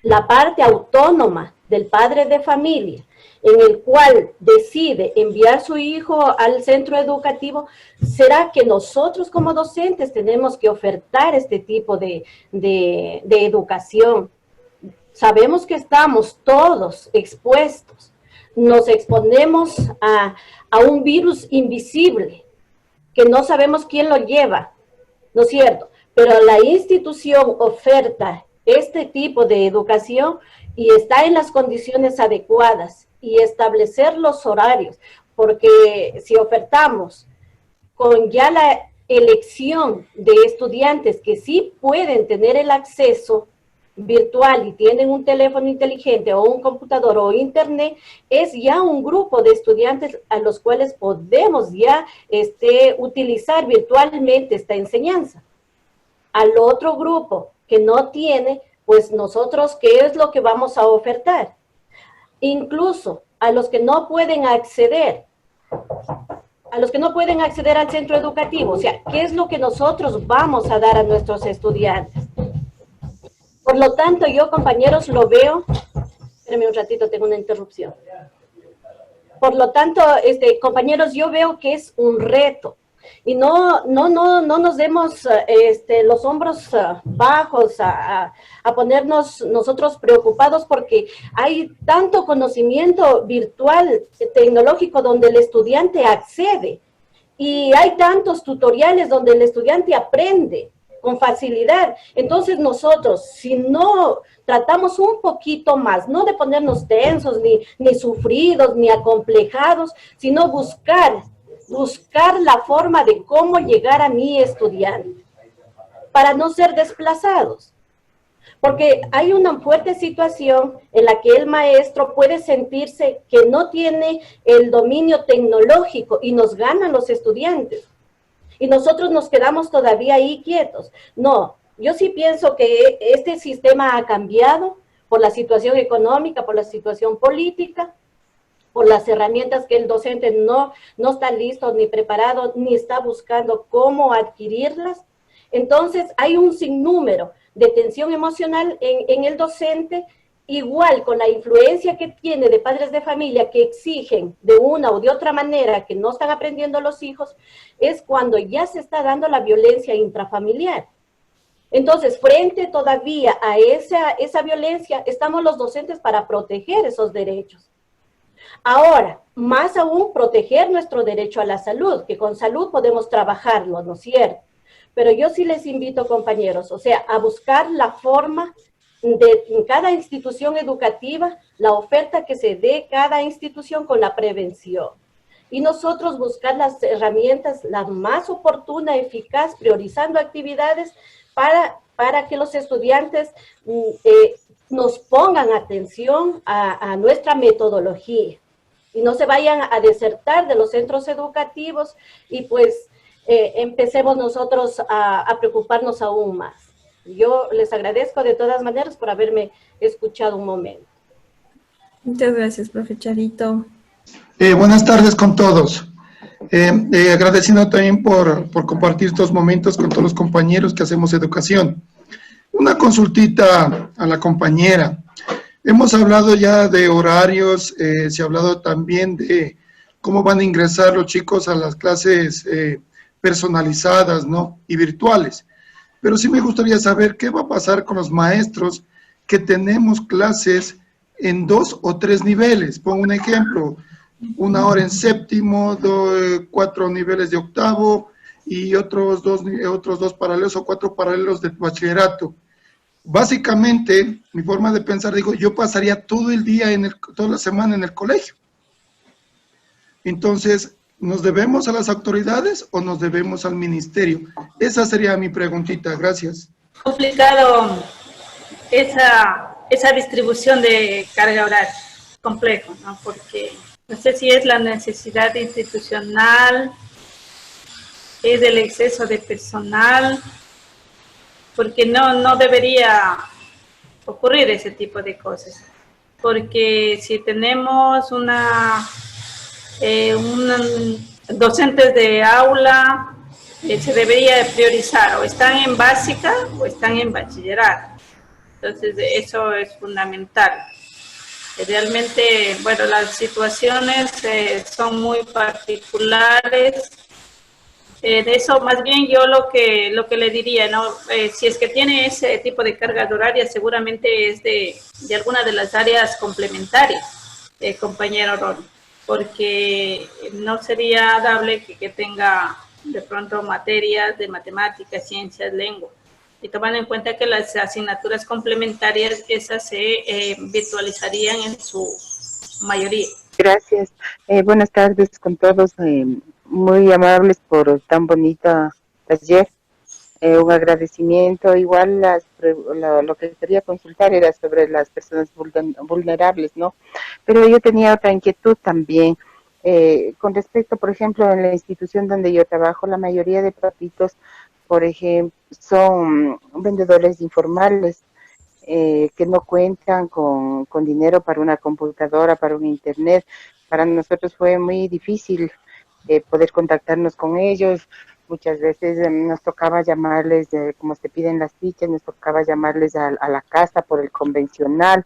I: la parte autónoma del padre de familia, en el cual decide enviar su hijo al centro educativo, será que nosotros como docentes tenemos que ofertar este tipo de educación. Sabemos que estamos todos expuestos, nos exponemos a un virus invisible, que no sabemos quién lo lleva, ¿no es cierto? Pero la institución oferta este tipo de educación y está en las condiciones adecuadas y establecer los horarios, porque si ofertamos con ya la elección de estudiantes que sí pueden tener el acceso virtual y tienen un teléfono inteligente o un computador o internet, es ya un grupo de estudiantes a los cuales podemos ya utilizar virtualmente esta enseñanza. Al otro grupo que no tiene, pues nosotros, ¿qué es lo que vamos a ofertar? Incluso a los que no pueden acceder, al centro educativo, o sea, ¿qué es lo que nosotros vamos a dar a nuestros estudiantes? Por lo tanto, yo, compañeros, lo veo, espérenme un ratito, tengo una interrupción. Por lo tanto, compañeros, yo veo que es un reto. Y no nos demos los hombros bajos a ponernos nosotros preocupados porque hay tanto conocimiento virtual, tecnológico, donde el estudiante accede. Y hay tantos tutoriales donde el estudiante aprende con facilidad. Entonces nosotros, si no tratamos un poquito más, no de ponernos tensos, ni sufridos, ni acomplejados, sino buscar la forma de cómo llegar a mi estudiante, para no ser desplazados. Porque hay una fuerte situación en la que el maestro puede sentirse que no tiene el dominio tecnológico y nos ganan los estudiantes. Y nosotros nos quedamos todavía ahí quietos. No, yo sí pienso que este sistema ha cambiado por la situación económica, por la situación política, por las herramientas que el docente no está listo ni preparado, ni está buscando cómo adquirirlas. Entonces hay un sinnúmero de tensión emocional en el docente, igual con la influencia que tiene de padres de familia que exigen de una o de otra manera que no están aprendiendo los hijos, es cuando ya se está dando la violencia intrafamiliar. Entonces, frente todavía a esa violencia, estamos los docentes para proteger esos derechos. Ahora, más aún, proteger nuestro derecho a la salud, que con salud podemos trabajarlo, ¿no es cierto? Pero yo sí les invito, compañeros, o sea, a buscar la forma de en cada institución educativa, la oferta que se dé cada institución con la prevención. Y nosotros buscar las herramientas, la más oportuna, eficaz, priorizando actividades para que los estudiantes nos pongan atención a nuestra metodología y no se vayan a desertar de los centros educativos y pues empecemos nosotros a preocuparnos aún más. Yo les agradezco de todas maneras por haberme escuchado un momento.
B: Muchas gracias, profe Charito.
J: Buenas tardes con todos. Agradeciendo también por compartir estos momentos con todos los compañeros que hacemos educación. Una consultita a la compañera. Hemos hablado ya de horarios, se ha hablado también de cómo van a ingresar los chicos a las clases personalizadas, ¿no? Y virtuales. Pero sí me gustaría saber qué va a pasar con los maestros que tenemos clases en 2 o 3 niveles. Pongo un ejemplo, 1 hora en séptimo, 4 niveles de octavo y otros dos paralelos o 4 paralelos de bachillerato. Básicamente, mi forma de pensar, digo, yo pasaría todo el día, toda la semana en el colegio. Entonces, ¿nos debemos a las autoridades o nos debemos al ministerio? Esa sería mi preguntita. Gracias.
A: Complicado esa distribución de carga horaria, complejo, ¿no? Porque no sé si es la necesidad institucional, es el exceso de personal, porque no debería ocurrir ese tipo de cosas. Porque si tenemos docentes de aula, se debería de priorizar, o están en básica o están en bachillerato. Entonces, eso es fundamental. Realmente, bueno, las situaciones son muy particulares. De eso, más bien, yo lo que le diría, ¿no? Si es que tiene ese tipo de cargas horarias, seguramente es de alguna de las áreas complementarias, compañero Ron, porque no sería dable que tenga de pronto materias de matemáticas, ciencias, lengua, y tomando en cuenta que las asignaturas complementarias, esas se virtualizarían en su mayoría.
K: Gracias. Buenas tardes con todos. Muy amables por tan bonita taller. Un agradecimiento. Igual lo que quería consultar era sobre las personas vulnerables, ¿no? Pero yo tenía otra inquietud también. Con respecto, por ejemplo, en la institución donde yo trabajo, la mayoría de papitos, por ejemplo, son vendedores informales que no cuentan con dinero para una computadora, para un internet. Para nosotros fue muy difícil poder contactarnos con ellos. Muchas veces nos tocaba llamarles, como se piden las fichas, nos tocaba llamarles a la casa por el convencional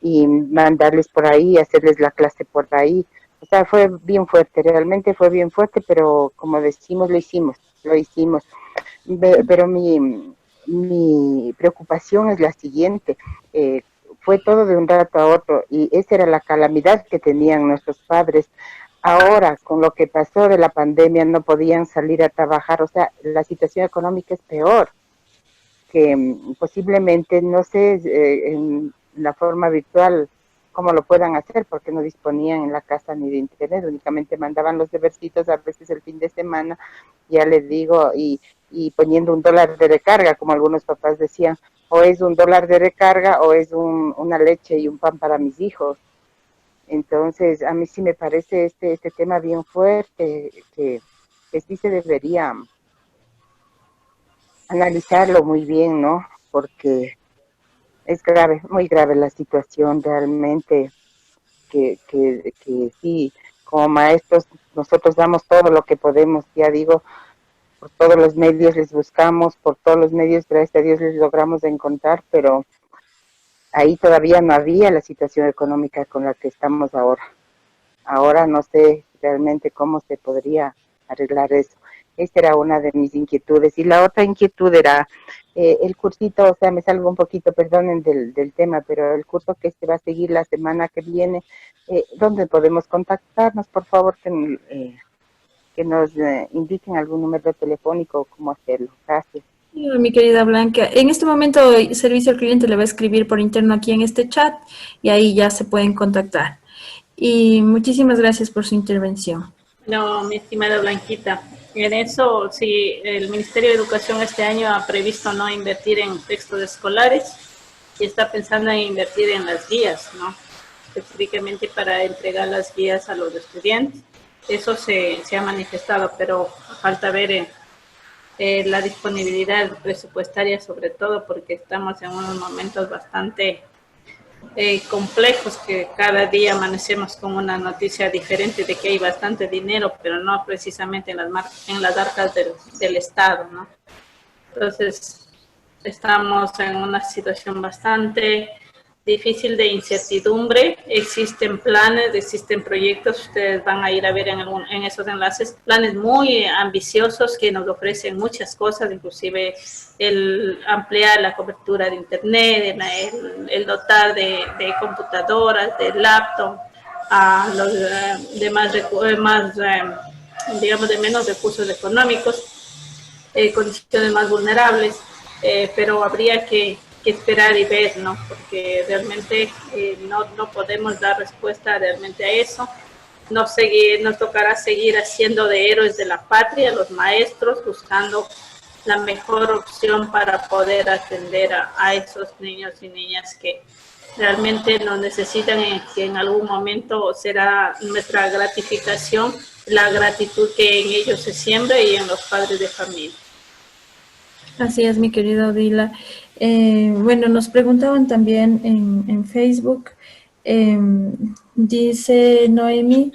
K: y mandarles por ahí, hacerles la clase por ahí. O sea, fue bien fuerte, realmente fue bien fuerte, pero como decimos, lo hicimos. Pero mi preocupación es la siguiente. Fue todo de un rato a otro y esa era la calamidad que tenían nuestros padres. Ahora, con lo que pasó de la pandemia, no podían salir a trabajar, o sea, la situación económica es peor, que posiblemente, no sé, en la forma virtual, cómo lo puedan hacer, porque no disponían en la casa ni de internet, únicamente mandaban los debercitos a veces el fin de semana, ya les digo, y poniendo $1 de recarga, como algunos papás decían, o es $1 de recarga o es una leche y un pan para mis hijos. Entonces, a mí sí me parece este tema bien fuerte, que sí se debería analizarlo muy bien, ¿no? Porque es grave, muy grave la situación realmente, que sí, como maestros, nosotros damos todo lo que podemos, ya digo, por todos los medios les buscamos, por todos los medios, gracias a Dios, les logramos encontrar, pero ahí todavía no había la situación económica con la que estamos ahora. Ahora no sé realmente cómo se podría arreglar eso. Esta era una de mis inquietudes. Y la otra inquietud era el cursito, o sea, me salgo un poquito, perdonen, del tema, pero el curso que se va a seguir la semana que viene, ¿dónde podemos contactarnos? Por favor, que nos indiquen algún número telefónico o cómo hacerlo. Gracias.
B: Mi querida Blanca, en este momento el servicio al cliente le va a escribir por interno aquí en este chat y ahí ya se pueden contactar. Y muchísimas gracias por su intervención.
A: No, mi estimada Blanquita, en eso sí, el Ministerio de Educación este año ha previsto no invertir en textos escolares y está pensando en invertir en las guías, ¿no? Específicamente para entregar las guías a los estudiantes. Eso se ha manifestado, pero falta ver la disponibilidad presupuestaria, sobre todo porque estamos en unos momentos bastante complejos, que cada día amanecemos con una noticia diferente de que hay bastante dinero, pero no precisamente en las arcas del Estado, ¿no? Entonces, estamos en una situación bastante difícil de incertidumbre. Existen planes, existen proyectos, ustedes van a ir a ver en esos enlaces, planes muy ambiciosos que nos ofrecen muchas cosas, inclusive el ampliar la cobertura de internet, el dotar de computadoras, de laptop, a los demás digamos, de menos recursos económicos. condiciones más vulnerables, pero habría que esperar y ver, ¿no? Porque realmente no podemos dar respuesta realmente a eso. Nos tocará seguir haciendo de héroes de la patria, los maestros, buscando la mejor opción para poder atender a esos niños y niñas que realmente nos necesitan y que en algún momento será nuestra gratificación, la gratitud que en ellos se siembra y en los padres de familia.
B: Así es, mi querida Odila. Bueno, nos preguntaban también en Facebook, dice Noemi,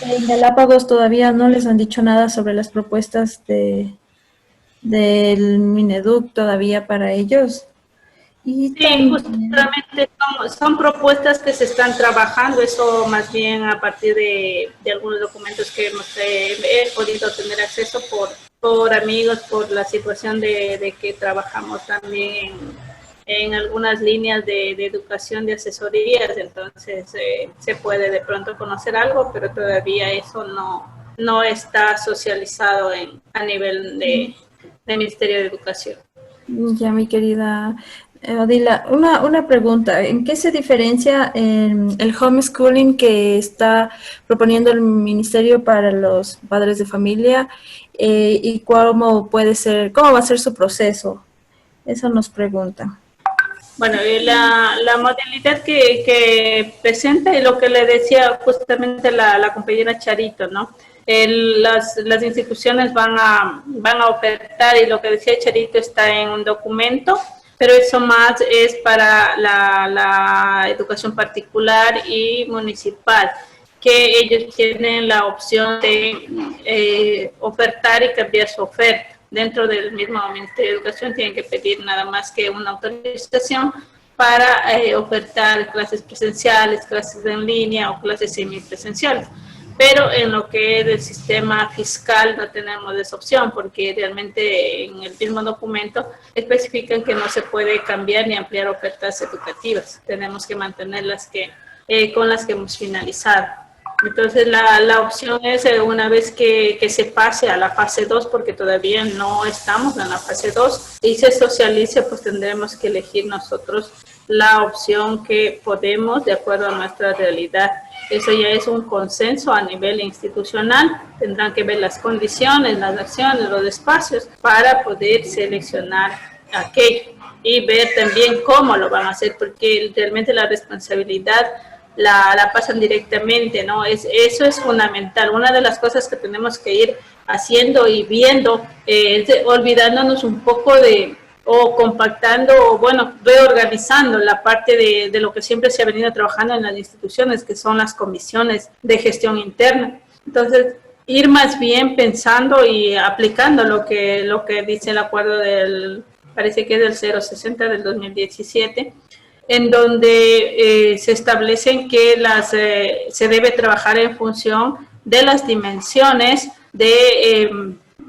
B: en Galápagos todavía no les han dicho nada sobre las propuestas del Mineduc todavía para ellos. Y
A: sí, justamente son propuestas que se están trabajando, eso más bien a partir de algunos documentos que he podido tener acceso por amigos, por la situación de que trabajamos también en algunas líneas de educación, de asesorías, entonces se puede de pronto conocer algo, pero todavía eso no está socializado a nivel de Ministerio de Educación.
B: Ya, mi querida Odila, una pregunta. ¿En qué se diferencia el homeschooling que está proponiendo el Ministerio para los padres de familia y cómo va a ser su proceso? Eso nos pregunta.
A: Bueno, la modalidad que presenta y lo que le decía justamente la compañera Charito, ¿no? Las instituciones van a ofertar, y lo que decía Charito está en un documento, pero eso más es para la educación particular y municipal, que ellos tienen la opción de ofertar y cambiar su oferta. Dentro del mismo Ministerio de Educación tienen que pedir nada más que una autorización para ofertar clases presenciales, clases en línea o clases semipresenciales. Pero en lo que es el sistema fiscal no tenemos esa opción, porque realmente en el mismo documento especifican que no se puede cambiar ni ampliar ofertas educativas. Tenemos que mantener con las que hemos finalizado. Entonces la opción es una vez que se pase a la fase 2, porque todavía no estamos en la fase 2, y se socialice, pues tendremos que elegir nosotros la opción que podemos de acuerdo a nuestra realidad. Eso ya es un consenso a nivel institucional. Tendrán que ver las condiciones, las acciones, los espacios para poder seleccionar aquello y ver también cómo lo van a hacer, porque realmente la responsabilidad la pasan directamente, ¿no? Eso es fundamental. Una de las cosas que tenemos que ir haciendo y viendo es olvidándonos un poco o compactando, o bueno, reorganizando la parte de lo que siempre se ha venido trabajando en las instituciones, que son las comisiones de gestión interna. Entonces, ir más bien pensando y aplicando lo que dice el acuerdo parece que es del 060 del 2017, en donde se establecen que se debe trabajar en función de las dimensiones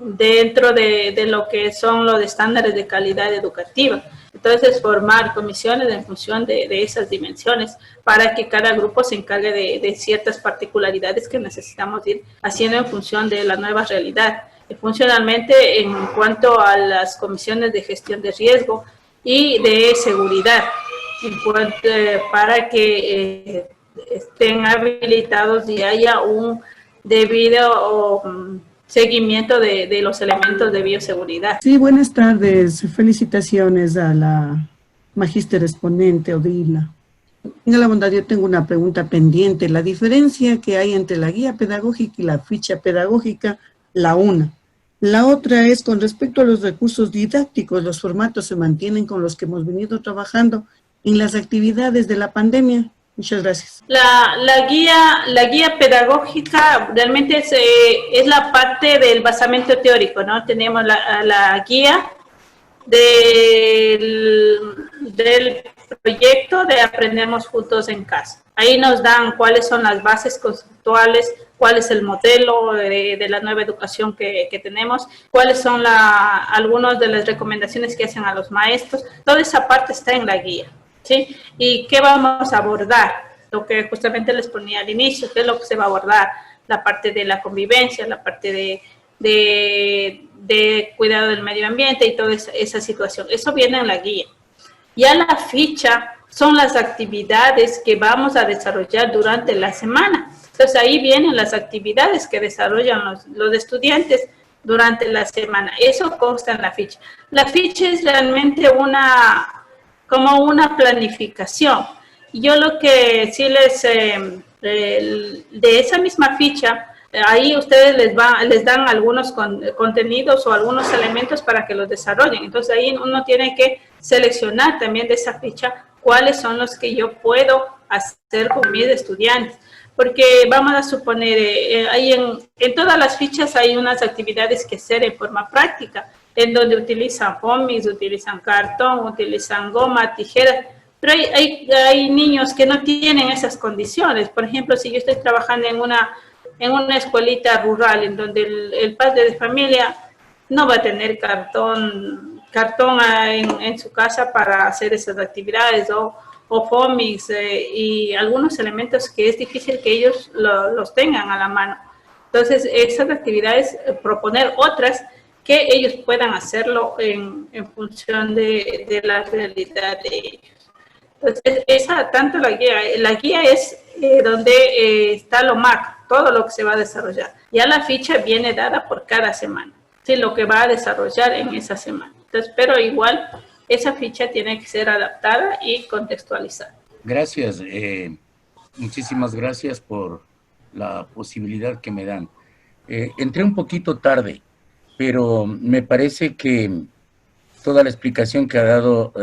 A: dentro de lo que son los estándares de calidad educativa. Entonces, formar comisiones en función de esas dimensiones para que cada grupo se encargue de ciertas particularidades que necesitamos ir haciendo en función de la nueva realidad. Funcionalmente, en cuanto a las comisiones de gestión de riesgo y de seguridad, para que estén habilitados y haya un debido seguimiento de los elementos de bioseguridad.
L: Sí, buenas tardes. Felicitaciones a la magíster exponente Odila. En la bondad, yo tengo una pregunta pendiente. La diferencia que hay entre la guía pedagógica y la ficha pedagógica, la una. La otra es con respecto a los recursos didácticos, los formatos se mantienen con los que hemos venido trabajando en las actividades de la pandemia. Muchas gracias.
A: La guía pedagógica realmente es la parte del basamento teórico, ¿no? Tenemos la guía del proyecto de Aprendemos Juntos en Casa. Ahí nos dan cuáles son las bases conceptuales, cuál es el modelo de la nueva educación que tenemos, cuáles son algunas de las recomendaciones que hacen a los maestros. Toda esa parte está en la guía, ¿sí? ¿Y qué vamos a abordar? Lo que justamente les ponía al inicio, ¿qué es lo que se va a abordar? La parte de la convivencia, la parte de cuidado del medio ambiente y toda esa situación. Eso viene en la guía. Ya la ficha son las actividades que vamos a desarrollar durante la semana. Entonces ahí vienen las actividades que desarrollan los estudiantes durante la semana. Eso consta en la ficha. La ficha es realmente como una planificación. Yo lo que sí de esa misma ficha, ahí ustedes les dan algunos contenidos o algunos elementos para que los desarrollen. Entonces ahí uno tiene que seleccionar también de esa ficha cuáles son los que yo puedo hacer con mis estudiantes. Porque vamos a suponer, en todas las fichas hay unas actividades que hacer en forma práctica, en donde utilizan cómics, utilizan cartón, utilizan goma, tijeras, pero hay niños que no tienen esas condiciones. Por ejemplo, si yo estoy trabajando en una escuelita rural, en donde el padre de familia no va a tener cartón en su casa para hacer esas actividades, o cómics y algunos elementos que es difícil que ellos los tengan a la mano. Entonces, esas actividades, proponer otras que ellos puedan hacerlo en función de la realidad de ellos. Entonces, tanto la guía es donde está lo macro, todo lo que se va a desarrollar. Ya la ficha viene dada por cada semana, ¿sí? Lo que va a desarrollar en esa semana. Entonces, pero igual esa ficha tiene que ser adaptada y contextualizada.
M: Gracias, muchísimas gracias por la posibilidad que me dan. Entré un poquito tarde, pero me parece que toda la explicación que ha dado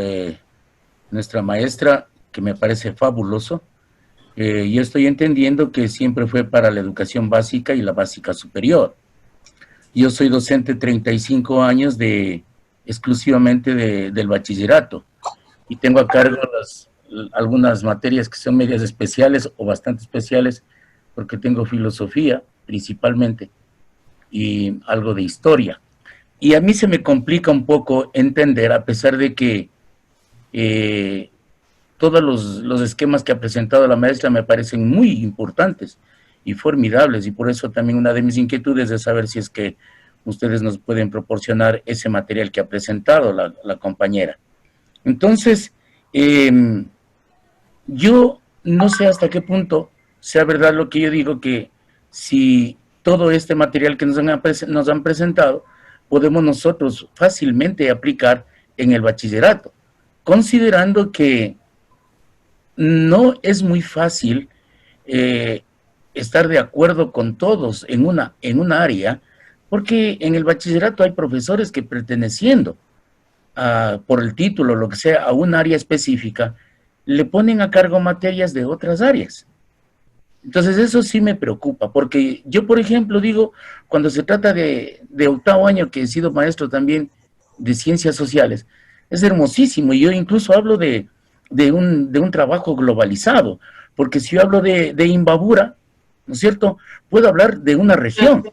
M: nuestra maestra, que me parece fabuloso, yo estoy entendiendo que siempre fue para la educación básica y la básica superior. Yo soy docente 35 años exclusivamente del bachillerato y tengo a cargo algunas materias que son medias especiales o bastante especiales, porque tengo filosofía principalmente y algo de historia. Y a mí se me complica un poco entender, a pesar de que todos los esquemas que ha presentado la maestra me parecen muy importantes y formidables, y por eso también una de mis inquietudes es saber si es que ustedes nos pueden proporcionar ese material que ha presentado la compañera. Entonces, yo no sé hasta qué punto sea verdad lo que yo digo, que si todo este material que nos han presentado, podemos nosotros fácilmente aplicar en el bachillerato, considerando que no es muy fácil estar de acuerdo con todos en una área, porque en el bachillerato hay profesores que, perteneciendo por el título, lo que sea, a un área específica, le ponen a cargo materias de otras áreas. Entonces eso sí me preocupa, porque yo, por ejemplo, digo, cuando se trata de octavo año, que he sido maestro también de ciencias sociales, es hermosísimo, y yo incluso hablo de un trabajo globalizado, porque si yo hablo de Imbabura, ¿no es cierto?, puedo hablar de una región.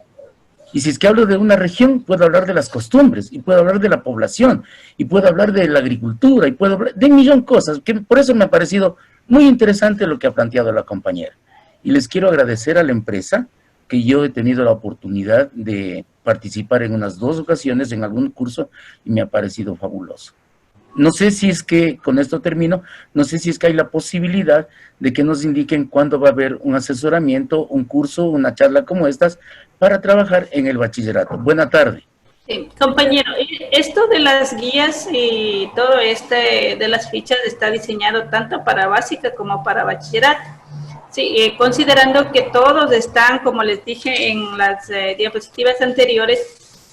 M: Y si es que hablo de una región, puedo hablar de las costumbres, y puedo hablar de la población, y puedo hablar de la agricultura, y puedo hablar de un millón de cosas, que por eso me ha parecido muy interesante lo que ha planteado la compañera. Y les quiero agradecer a la empresa, que yo he tenido la oportunidad de participar en unas 2 ocasiones en algún curso, y me ha parecido fabuloso. No sé si es que, con esto termino, no sé si es que hay la posibilidad de que nos indiquen cuándo va a haber un asesoramiento, un curso, una charla como estas, para trabajar en el bachillerato. Buena tarde.
A: Sí, compañero, esto de las guías y todo de las fichas está diseñado tanto para básica como para bachillerato. Sí, considerando que todos están, como les dije en las diapositivas anteriores,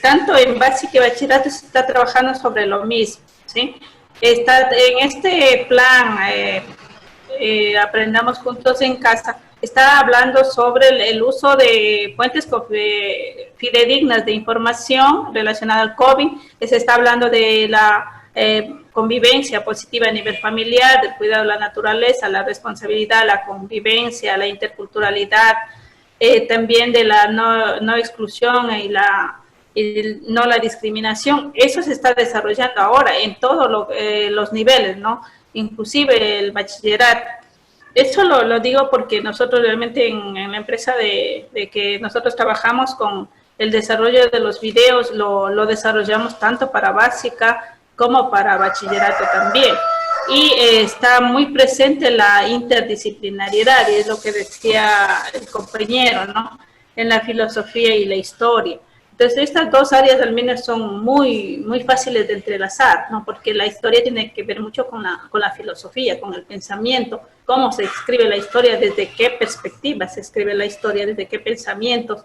A: tanto en básica y bachillerato se está trabajando sobre lo mismo. ¿Sí? En este plan, Aprendamos Juntos en Casa, está hablando sobre el uso de fuentes fidedignas de información relacionada al COVID, se está hablando de la convivencia positiva a nivel familiar, del cuidado de la naturaleza, la responsabilidad, la convivencia, la interculturalidad, también de la no exclusión y no la discriminación. Eso se está desarrollando ahora en todos los niveles, ¿no? Inclusive el bachillerato. Eso lo digo porque nosotros realmente en la empresa de que nosotros trabajamos con el desarrollo de los videos lo desarrollamos tanto para básica como para bachillerato también. Y está muy presente la interdisciplinariedad, y es lo que decía el compañero, ¿no? En la filosofía y la historia. Entonces, estas dos áreas al menos son muy fáciles de entrelazar, ¿no? Porque la historia tiene que ver mucho con la filosofía, con el pensamiento, cómo se escribe la historia, desde qué perspectiva se escribe la historia, desde qué pensamientos.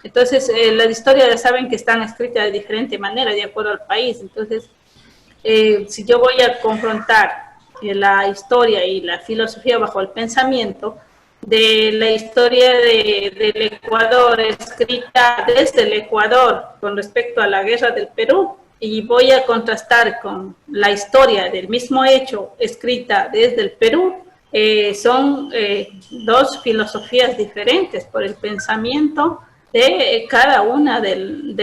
A: Entonces, las historias ya saben que están escritas de diferente manera, de acuerdo al país. Entonces, si yo voy a confrontar la historia y la filosofía bajo el pensamiento, de la historia del Ecuador, escrita desde el Ecuador con respecto a la guerra del Perú, y voy a contrastar con la historia del mismo hecho escrita desde el Perú, son dos filosofías diferentes por el pensamiento de cada una del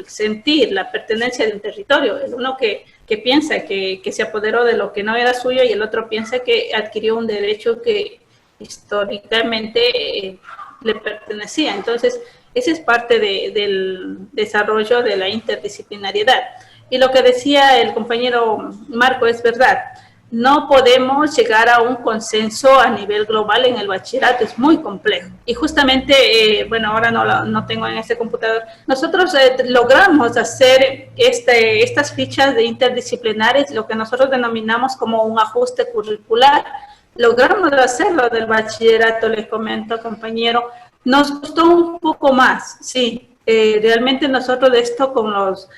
A: sentir, la pertenencia de un territorio. El uno que piensa que se apoderó de lo que no era suyo, y el otro piensa que adquirió un derecho que históricamente le pertenecía. Entonces, ese es parte del desarrollo de la interdisciplinariedad. Y lo que decía el compañero Marco es verdad. No podemos llegar a un consenso a nivel global en el bachillerato, es muy complejo. Y justamente, bueno, ahora no tengo en este computador, nosotros logramos hacer estas fichas de interdisciplinares, lo que nosotros denominamos como un ajuste curricular. Logramos hacerlo del bachillerato, les comento, compañero. Nos costó un poco más, sí. Realmente nosotros de esto con los,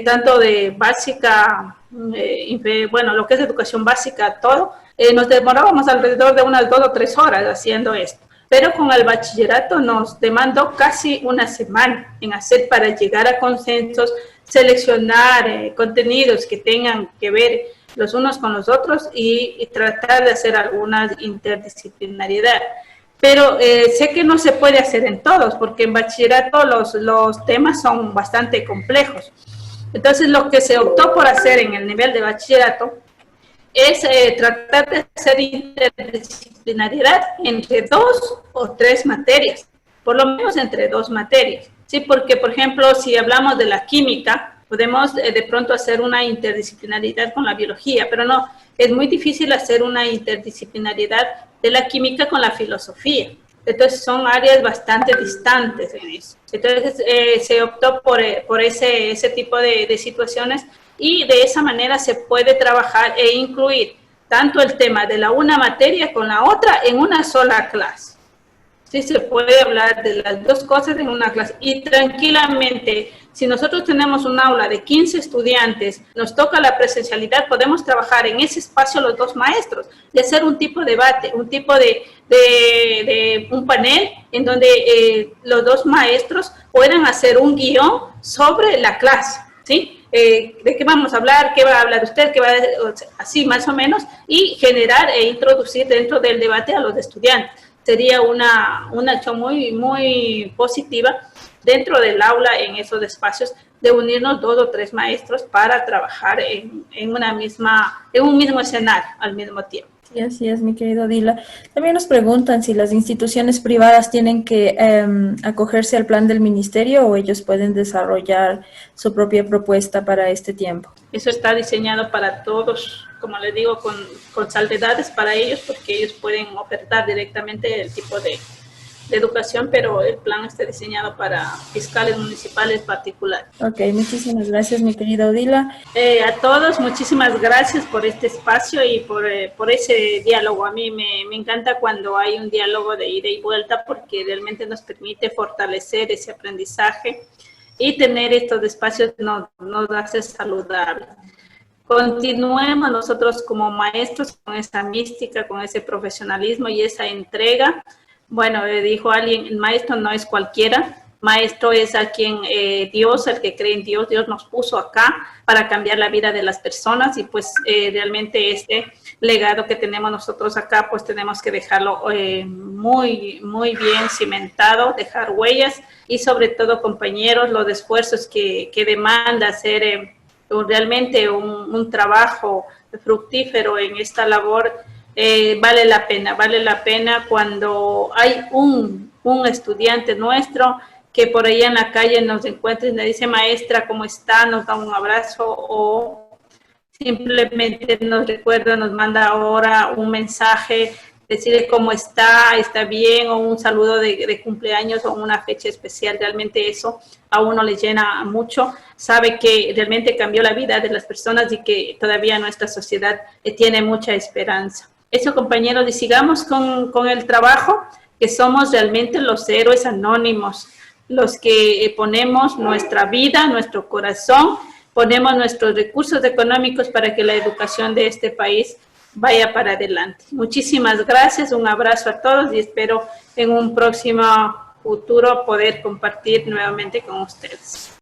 A: tanto de básica, bueno, lo que es educación básica, todo, nos demorábamos alrededor de unas 2 o 3 horas haciendo esto. Pero con el bachillerato nos demandó casi una semana en hacer para llegar a consensos, seleccionar contenidos que tengan que ver los unos con los otros y tratar de hacer alguna interdisciplinariedad. Pero sé que no se puede hacer en todos, porque en bachillerato los temas son bastante complejos. Entonces, lo que se optó por hacer en el nivel de bachillerato es tratar de hacer interdisciplinariedad entre 2 o 3 materias, por lo menos entre 2 materias. Sí, porque, por ejemplo, si hablamos de la química, podemos de pronto hacer una interdisciplinariedad con la biología, pero no, es muy difícil hacer una interdisciplinariedad de la química con la filosofía. Entonces son áreas bastante distantes en eso. Entonces se optó por ese tipo de situaciones, y de esa manera se puede trabajar e incluir tanto el tema de la una materia con la otra en una sola clase. Sí, se puede hablar de las dos cosas en una clase, y tranquilamente, si nosotros tenemos un aula de 15 estudiantes, nos toca la presencialidad, podemos trabajar en ese espacio los 2 maestros y hacer un tipo de debate, un tipo de un panel en donde los 2 maestros puedan hacer un guión sobre la clase, ¿sí? De qué vamos a hablar, qué va a hablar usted, qué va a, así más o menos, y generar e introducir dentro del debate a los estudiantes. Sería una acción muy positiva dentro del aula, en esos espacios, de unirnos 2 o 3 maestros para trabajar en un mismo escenario al mismo tiempo.
B: Sí, así es, mi querido Dila. También nos preguntan si las instituciones privadas tienen que acogerse al plan del ministerio, o ellos pueden desarrollar su propia propuesta para este tiempo.
A: Eso está diseñado para todos, como les digo, con salvedades para ellos, porque ellos pueden ofertar directamente el tipo de educación, pero el plan está diseñado para fiscales municipales particulares.
B: Ok, muchísimas gracias, mi querido Odila.
A: A todos, muchísimas gracias por este espacio y por ese diálogo. A mí me encanta cuando hay un diálogo de ida y vuelta, porque realmente nos permite fortalecer ese aprendizaje, y tener estos espacios nos hace saludables. Continuemos nosotros como maestros con esa mística, con ese profesionalismo y esa entrega. Bueno, dijo alguien, el maestro no es cualquiera, maestro es a quien Dios, el que cree en Dios, Dios nos puso acá para cambiar la vida de las personas, y pues realmente este legado que tenemos nosotros acá, pues tenemos que dejarlo muy bien cimentado, dejar huellas, y sobre todo, compañeros, los esfuerzos que demanda hacer realmente un trabajo fructífero en esta labor. Vale la pena cuando hay un un estudiante nuestro que por ahí en la calle nos encuentra y nos dice, maestra, ¿cómo está? Nos da un abrazo o simplemente nos recuerda, nos manda ahora un mensaje, decirle cómo está bien, o un saludo de cumpleaños o una fecha especial. Realmente eso a uno le llena mucho. Sabe que realmente cambió la vida de las personas y que todavía nuestra sociedad tiene mucha esperanza. Eso, compañeros, y sigamos con el trabajo, que somos realmente los héroes anónimos, los que ponemos nuestra vida, nuestro corazón, ponemos nuestros recursos económicos para que la educación de este país vaya para adelante. Muchísimas gracias, un abrazo a todos y espero en un próximo futuro poder compartir nuevamente con ustedes.